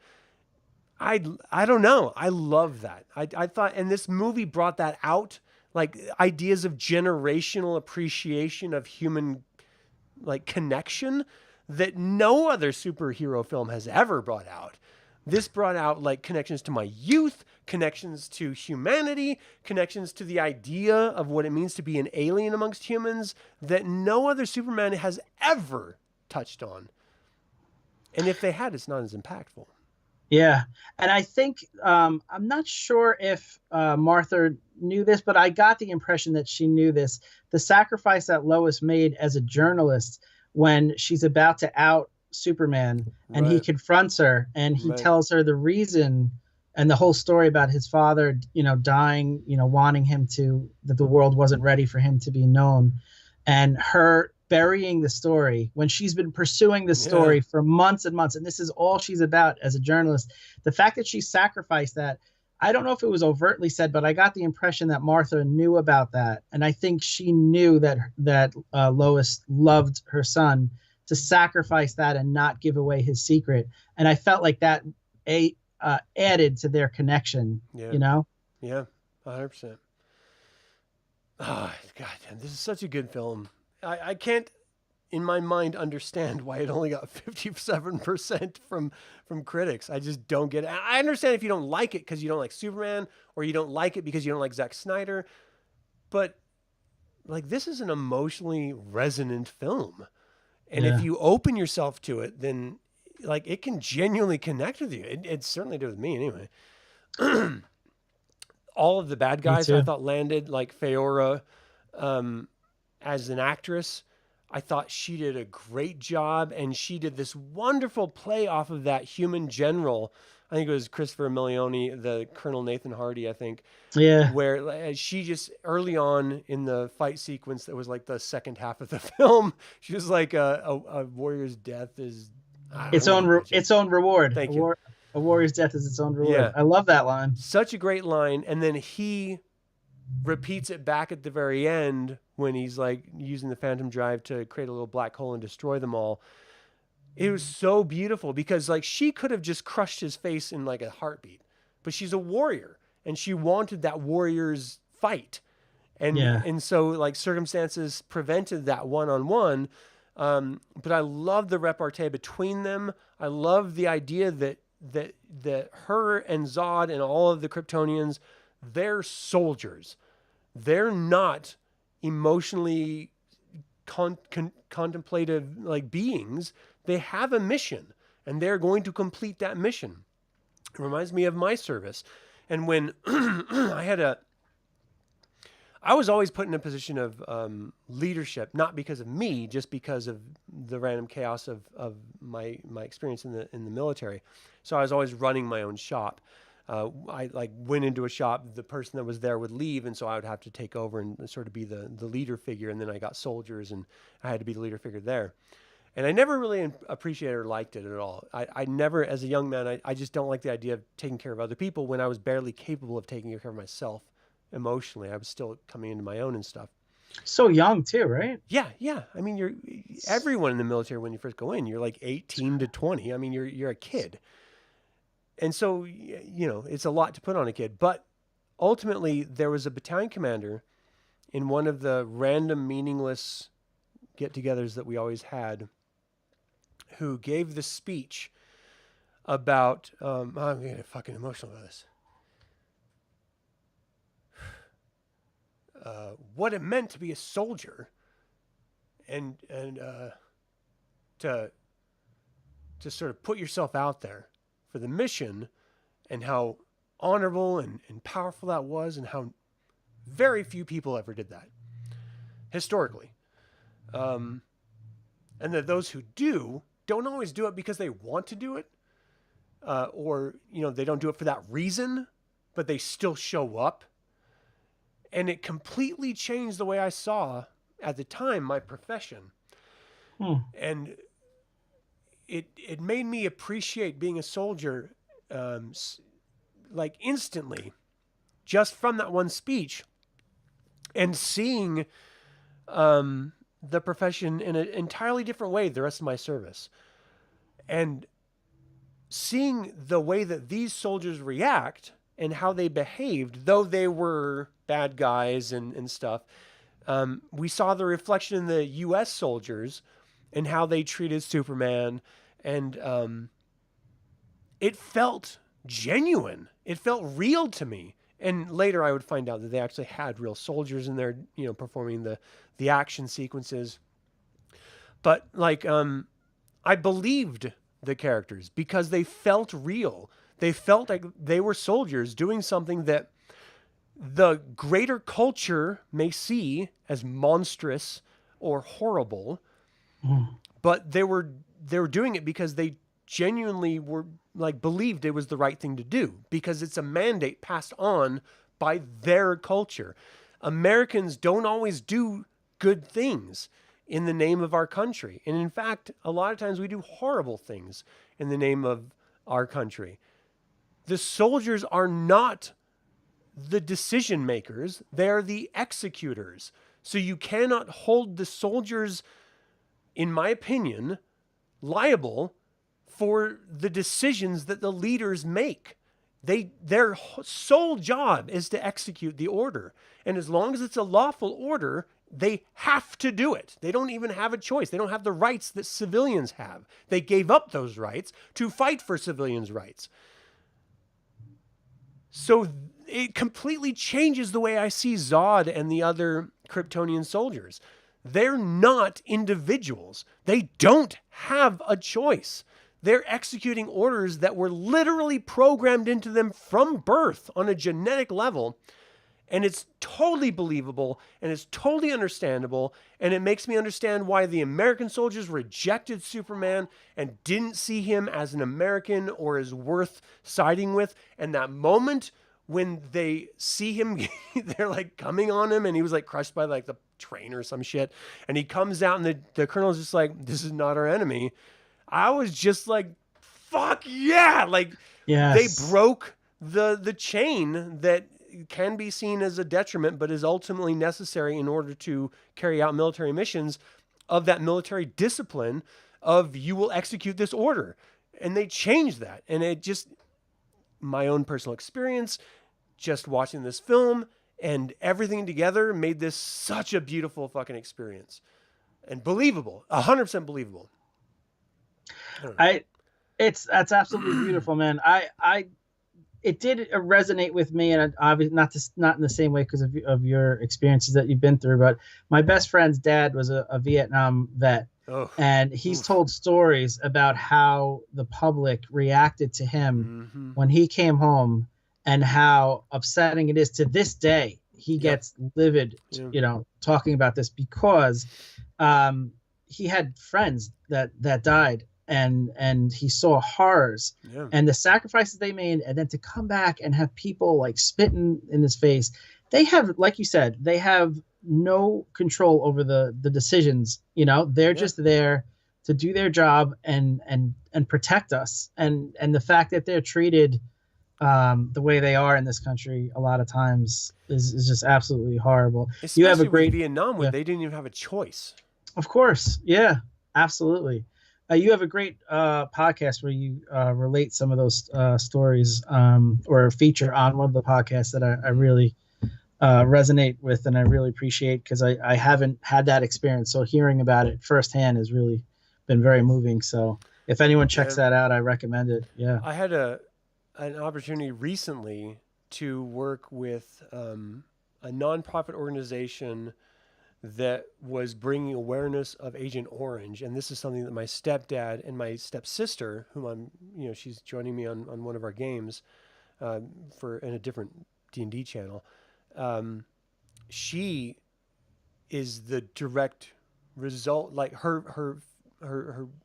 I don't know. I love that. I thought, and this movie brought that out, like ideas of generational appreciation of human like connection that no other superhero film has ever brought out. This brought out like connections to my youth, connections to humanity, connections to the idea of what it means to be an alien amongst humans that no other Superman has ever touched on. And if they had, it's not as impactful. Yeah. And I think I'm not sure if Martha knew this, but I got the impression that she knew this. The sacrifice that Lois made as a journalist when she's about to out Superman and he Right, confronts her and he right. tells her the reason and the whole story about his father, dying, wanting him to, that the world wasn't ready for him to be known, and her burying the story when she's been pursuing the Yeah, story for months and months, and this is all she's about as a journalist. The fact that she sacrificed that, I don't know if it was overtly said, but I got the impression that Martha knew about that, and I think she knew that Lois loved her son, to sacrifice that and not give away his secret. And I felt like that added to their connection. yeah, You know? yeah, 100%. Oh, God damn, this is such a good film. I can't in my mind understand why it only got 57% from critics. I just don't get it. I understand if you don't like it because you don't like Superman or you don't like it because you don't like Zack Snyder, but like this is an emotionally resonant film. And if Yeah, you open yourself to it, then like it can genuinely connect with you. It certainly did with me anyway. All of the bad me guys I too. thought landed, like Feora, um, as an actress. I thought she did a great job, and she did this wonderful play off of that human general. I think it was Christopher Milioni, the Colonel Nathan Hardy, I think, Yeah, where she just early on in the fight sequence that was like the second half of the film, she was like a warrior's death is. I'm gonna butcher it. its own reward. Thank you. A warrior's death is its own reward. Yeah, I love that line. such a great line, and then he repeats it back at the very end when he's like using the phantom drive to create a little black hole and destroy them all. It was so beautiful because like she could have just crushed his face in like a heartbeat, but she's a warrior and she wanted that warrior's fight. Yeah, And so like circumstances prevented that one-on-one. But I love the repartee between them. I love the idea that her and Zod and all of the Kryptonians, they're soldiers. They're not emotionally contemplative like beings. They have a mission, and they're going to complete that mission. It reminds me of my service, and when I was always put in a position of leadership, not because of me, just because of the random chaos of my experience in the military. So I was always running my own shop. I like went into a shop, the person that was there would leave, and so I would have to take over and sort of be the leader figure. And then I got soldiers, and I had to be the leader figure there. And I never really appreciated or liked it at all. I never, as a young man, I just don't like the idea of taking care of other people when I was barely capable of taking care of myself emotionally. I was still coming into my own and stuff. so young too, right? Yeah, yeah. I mean, you're everyone in the military when you first go in. You're like 18 to 20. I mean, you're a kid, and so it's a lot to put on a kid. But ultimately, there was a battalion commander in one of the random, meaningless get-togethers that we always had, who gave the speech about. I'm getting fucking emotional about this. what it meant to be a soldier, and to sort of put yourself out there for the mission, and how honorable and powerful that was, and how very few people ever did that historically. And that those who do don't always do it because they want to do it, or they don't do it for that reason, but they still show up. And it completely changed the way I saw at the time my profession. And it made me appreciate being a soldier, like instantly, just from that one speech, and seeing the profession in an entirely different way the rest of my service, and seeing the way that these soldiers react and how they behaved, though they were bad guys and stuff. We saw the reflection in the U.S. soldiers and how they treated Superman, and it felt genuine. It felt real to me. And later I would find out that they actually had real soldiers in there, performing the action sequences. But I believed the characters because they felt real. They felt like they were soldiers doing something that the greater culture may see as monstrous or horrible, but they were doing it because they genuinely were believed it was the right thing to do, because it's a mandate passed on by their culture. Americans don't always do good things in the name of our country. And in fact, a lot of times we do horrible things in the name of our country. The soldiers are not the decision makers. They're the executors. So you cannot hold the soldiers, in my opinion, liable for the decisions that the leaders make. Their sole job is to execute the order. And as long as it's a lawful order, they have to do it. They don't even have a choice. They don't have the rights that civilians have. They gave up those rights to fight for civilians' rights. So it completely changes the way I see Zod and the other Kryptonian soldiers. They're not individuals. They don't have a choice. They're executing orders that were literally programmed into them from birth on a genetic level. And it's totally believable, and it's totally understandable, and it makes me understand why the American soldiers rejected Superman and didn't see him as an American or as worth siding with. And that moment when they see him, they're coming on him, and he was crushed by the train or some shit, and he comes out, and the colonel's just this is not our enemy. I was just fuck yeah! Yes. They broke the chain that can be seen as a detriment, but is ultimately necessary in order to carry out military missions, of that military discipline of you will execute this order. And they changed that. And it just, my own personal experience, just watching this film and everything together made this such a beautiful fucking experience. And believable, 100% believable. That's absolutely beautiful, man. It did resonate with me, and obviously not in the same way because of your experiences that you've been through. But my best friend's dad was a Vietnam vet, and he's told stories about how the public reacted to him when he came home, and how upsetting it is to this day. He gets livid, talking about this, because he had friends that died. And he saw horrors and the sacrifices they made, and then to come back and have people spitting in his face. They have, like you said, they have no control over the decisions. They're just there to do their job and protect us. And the fact that they're treated the way they are in this country a lot of times is just absolutely horrible. Especially you have a great Vietnam where they didn't even have a choice. Of course, yeah, absolutely. You have a great podcast where you relate some of those stories, or feature on one of the podcasts that I really resonate with, and I really appreciate, because I haven't had that experience. So hearing about it firsthand has really been very moving. So if anyone checks that out, I recommend it. Yeah. I had an opportunity recently to work with a nonprofit organization that was bringing awareness of Agent Orange. And this is something that my stepdad and my stepsister, whom she's joining me on one of our games in a different D&D channel. She is the direct result, like her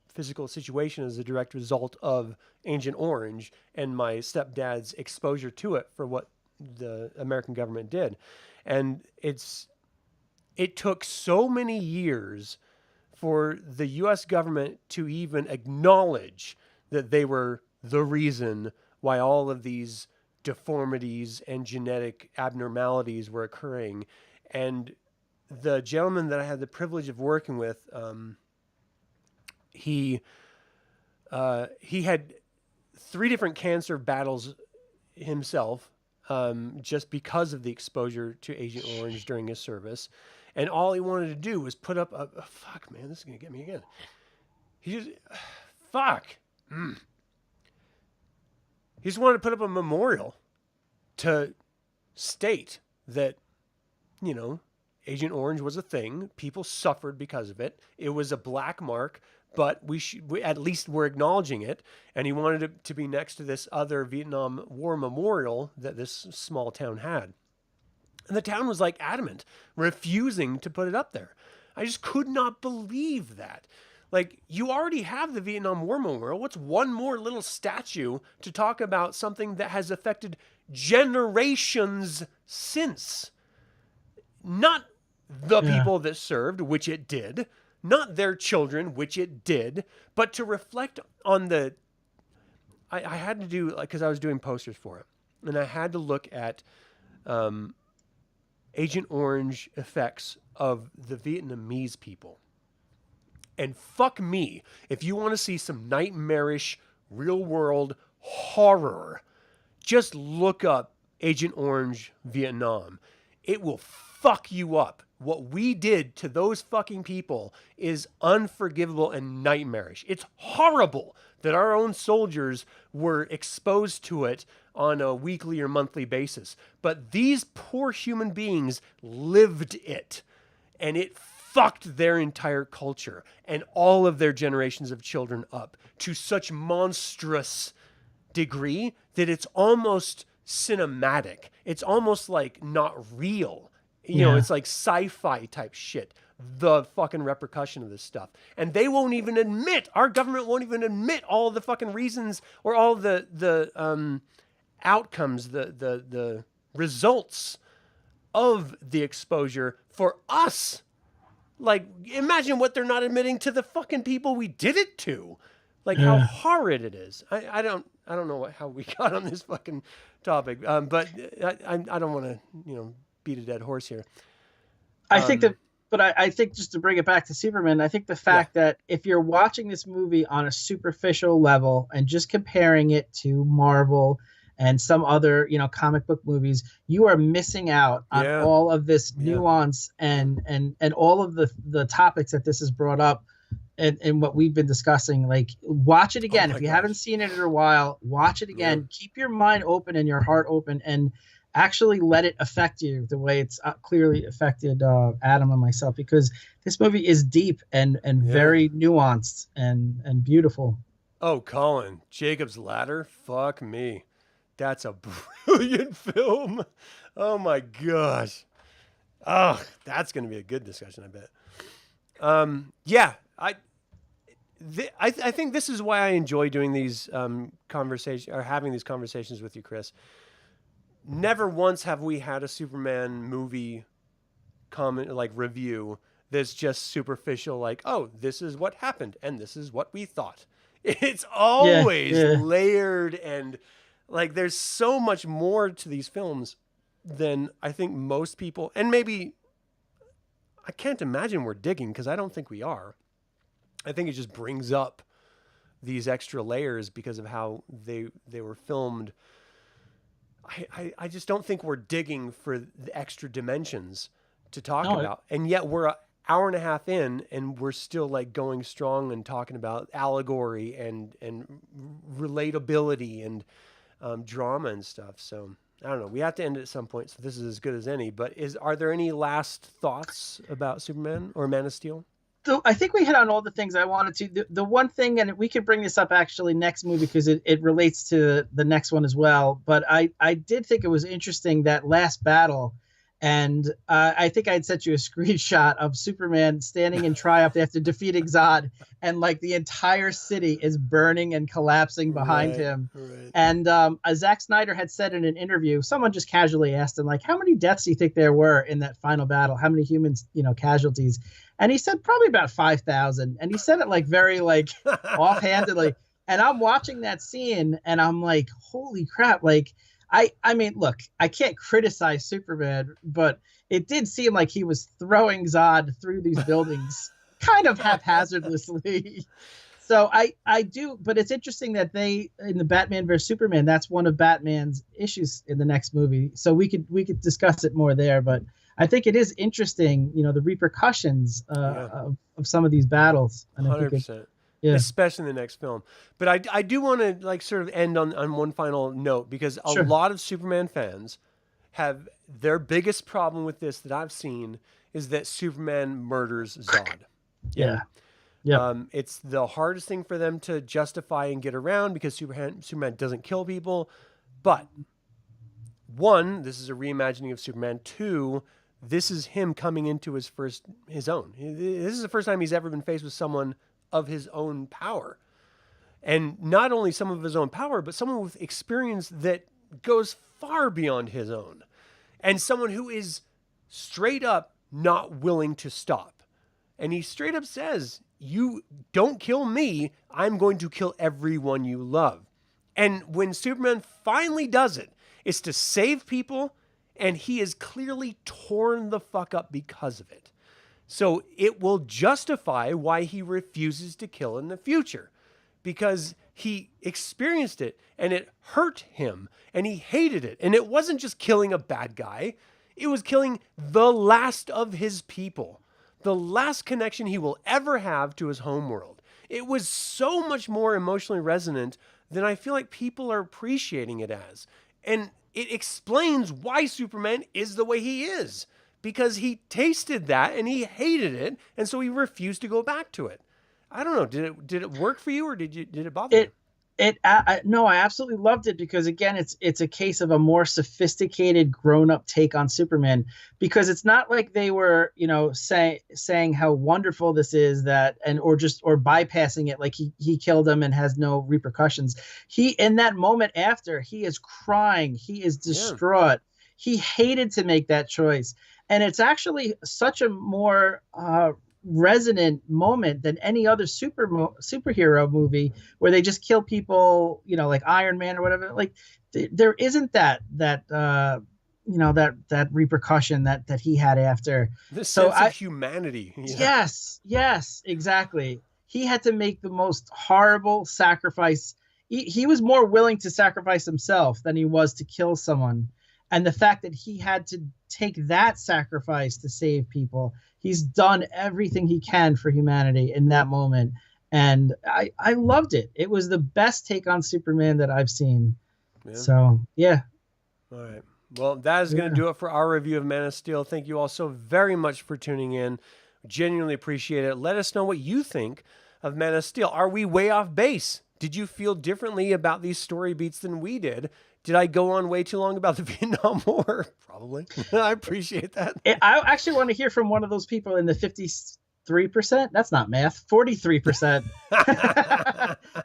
physical situation is a direct result of Agent Orange and my stepdad's exposure to it for what the American government did. And it took so many years for the US government to even acknowledge that they were the reason why all of these deformities and genetic abnormalities were occurring. And the gentleman that I had the privilege of working with, he had 3 different cancer battles himself, just because of the exposure to Agent Orange during his service. And all he wanted to do was put up fuck, man, this is going to get me again. He just, fuck. He just wanted to put up a memorial to state that, Agent Orange was a thing. People suffered because of it. It was a black mark, but we at least we're acknowledging it. And he wanted it to be next to this other Vietnam War memorial that this small town had. And the town was like adamant, refusing to put it up there. I just could not believe that. Like, you already have the Vietnam War memorial. What's one more little statue to talk about something that has affected generations since? Not the people that served, which it did, not their children, which it did, but to reflect on I had to do, because I was doing posters for it, and I had to look at Agent Orange effects of the Vietnamese people. And fuck me, if you want to see some nightmarish, real-world horror, just look up Agent Orange Vietnam. It will fuck you up. What we did to those fucking people is unforgivable and nightmarish. It's horrible that our own soldiers were exposed to it on a weekly or monthly basis. But these poor human beings lived it. And it fucked their entire culture and all of their generations of children up to such monstrous degree that it's almost cinematic. It's almost like not real. It's like sci-fi type shit. The fucking repercussion of this stuff. And they won't even admit, our government won't even admit all the fucking reasons or all the outcomes, the results of the exposure for us. Like, imagine what they're not admitting to the fucking people we did it to. Like, how horrid it is. I don't know how we got on this fucking topic. But I don't want to, beat a dead horse here. I think just to bring it back to Superman, I think the fact that if you're watching this movie on a superficial level and just comparing it to Marvel and some other, comic book movies, you are missing out on all of this nuance and all of the topics that this has brought up and what we've been discussing. Like, watch it again. If you haven't seen it in a while, watch it again. Keep your mind open and your heart open and actually let it affect you the way it's clearly affected Adam and myself, because this movie is deep and very nuanced and beautiful. Oh, Colin, Jacob's Ladder? Fuck me. That's a brilliant film. Oh my gosh. Oh, that's going to be a good discussion, I bet. I think this is why I enjoy doing these conversations or having these conversations with you, Chris. Never once have we had a Superman movie comment, like review, that's just superficial, like, oh, this is what happened and this is what we thought. It's always layered, and like there's so much more to these films than I think most people, and maybe I can't imagine we're digging, because I don't think we are. I think it just brings up these extra layers because of how they were filmed. I just don't think we're digging for the extra dimensions to talk about. And yet we're an hour and a half in and we're still like going strong and talking about allegory and relatability and drama and stuff. So I don't know. We have to end it at some point, so this is as good as any. But are there any last thoughts about Superman or Man of Steel? So I think we hit on all the things I wanted to. The one thing, and we could bring this up actually next movie because it relates to the next one as well. But I did think it was interesting that last battle, and I think I'd sent you a screenshot of Superman standing in triumph after defeating Zod, and like the entire city is burning and collapsing behind him. Right. And Zack Snyder had said in an interview, someone just casually asked him, like, how many deaths do you think there were in that final battle? How many humans, casualties? And he said probably about 5,000. And he said it like very like offhandedly. And I'm watching that scene and I'm like, holy crap. Like, I mean, look, I can't criticize Superman, but it did seem like he was throwing Zod through these buildings kind of haphazardly. So I do, but it's interesting that they, in the Batman versus Superman, that's one of Batman's issues in the next movie. So we could discuss it more there, but I think it is interesting, the repercussions of some of these battles. And 100%. Especially in the next film. But I do want to like sort of end on one final note, because a lot of Superman fans have their biggest problem with this that I've seen is that Superman murders Zod. Yeah. It's the hardest thing for them to justify and get around because Superman doesn't kill people. But one, this is a reimagining of Superman. Two, this is him coming into his own. This is the first time he's ever been faced with someone of his own power. And not only some of his own power, but someone with experience that goes far beyond his own. And someone who is straight up not willing to stop. And he straight up says, you don't kill me, I'm going to kill everyone you love. And when Superman finally does it, it's to save people, and he is clearly torn the fuck up because of it. So it will justify why he refuses to kill in the future, because he experienced it and it hurt him and he hated it. And it wasn't just killing a bad guy. It was killing the last of his people, the last connection he will ever have to his home world. It was so much more emotionally resonant than I feel like people are appreciating it as. And it explains why Superman is the way he is, because he tasted that and he hated it. And so he refused to go back to it. I don't know. Did it work for you, or did it bother you? No, I absolutely loved it, because again, it's a case of a more sophisticated, grown-up take on Superman, because it's not like they were, saying how wonderful this is, or bypassing it, like he killed him and has no repercussions. He, in that moment after, he is crying, he is distraught. He hated to make that choice, and it's actually such a more resonant moment than any other superhero movie where they just kill people, like Iron Man or whatever. Like there isn't that repercussion that he had after. The sense of humanity. Yeah. Yes, exactly. He had to make the most horrible sacrifice. He was more willing to sacrifice himself than he was to kill someone. And the fact that he had to take that sacrifice to save people, he's done everything he can for humanity in that moment. And I loved it. It was the best take on Superman that I've seen. Yeah. So, yeah. All right. Well, that is going to do it for our review of Man of Steel. Thank you all so very much for tuning in. Genuinely appreciate it. Let us know what you think of Man of Steel. Are we way off base? Did you feel differently about these story beats than we did? Did I go on way too long about the Vietnam War? Probably. I appreciate that. I actually want to hear from one of those people in the 53%. That's not math. 43%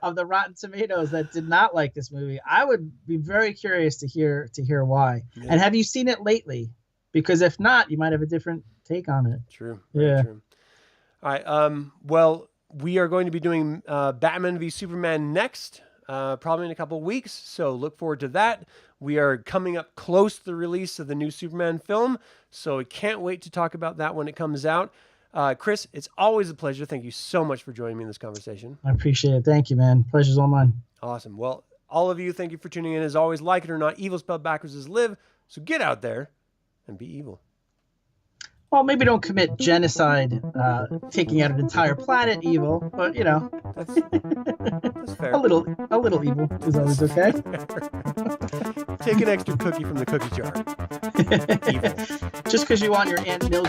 of the Rotten Tomatoes that did not like this movie. I would be very curious to hear why. Yeah. And have you seen it lately? Because if not, you might have a different take on it. True. Yeah. True. All right. Well, we are going to be doing Batman v Superman next. Probably in a couple of weeks, so look forward to that. We are coming up close to the release of the new Superman film, so I can't wait to talk about that when it comes out. Chris, it's always a pleasure. Thank you so much for joining me in this conversation. I appreciate it. Thank you, man. Pleasure's all mine. Awesome. Well, all of you, thank you for tuning in. As always, like it or not, evil spelled backwards is live, so get out there and be evil. Well, maybe don't commit genocide, taking out an entire planet evil, but that's fair. a little evil is always okay. Take an extra cookie from the cookie jar. Evil. Just because you want your Aunt Mildred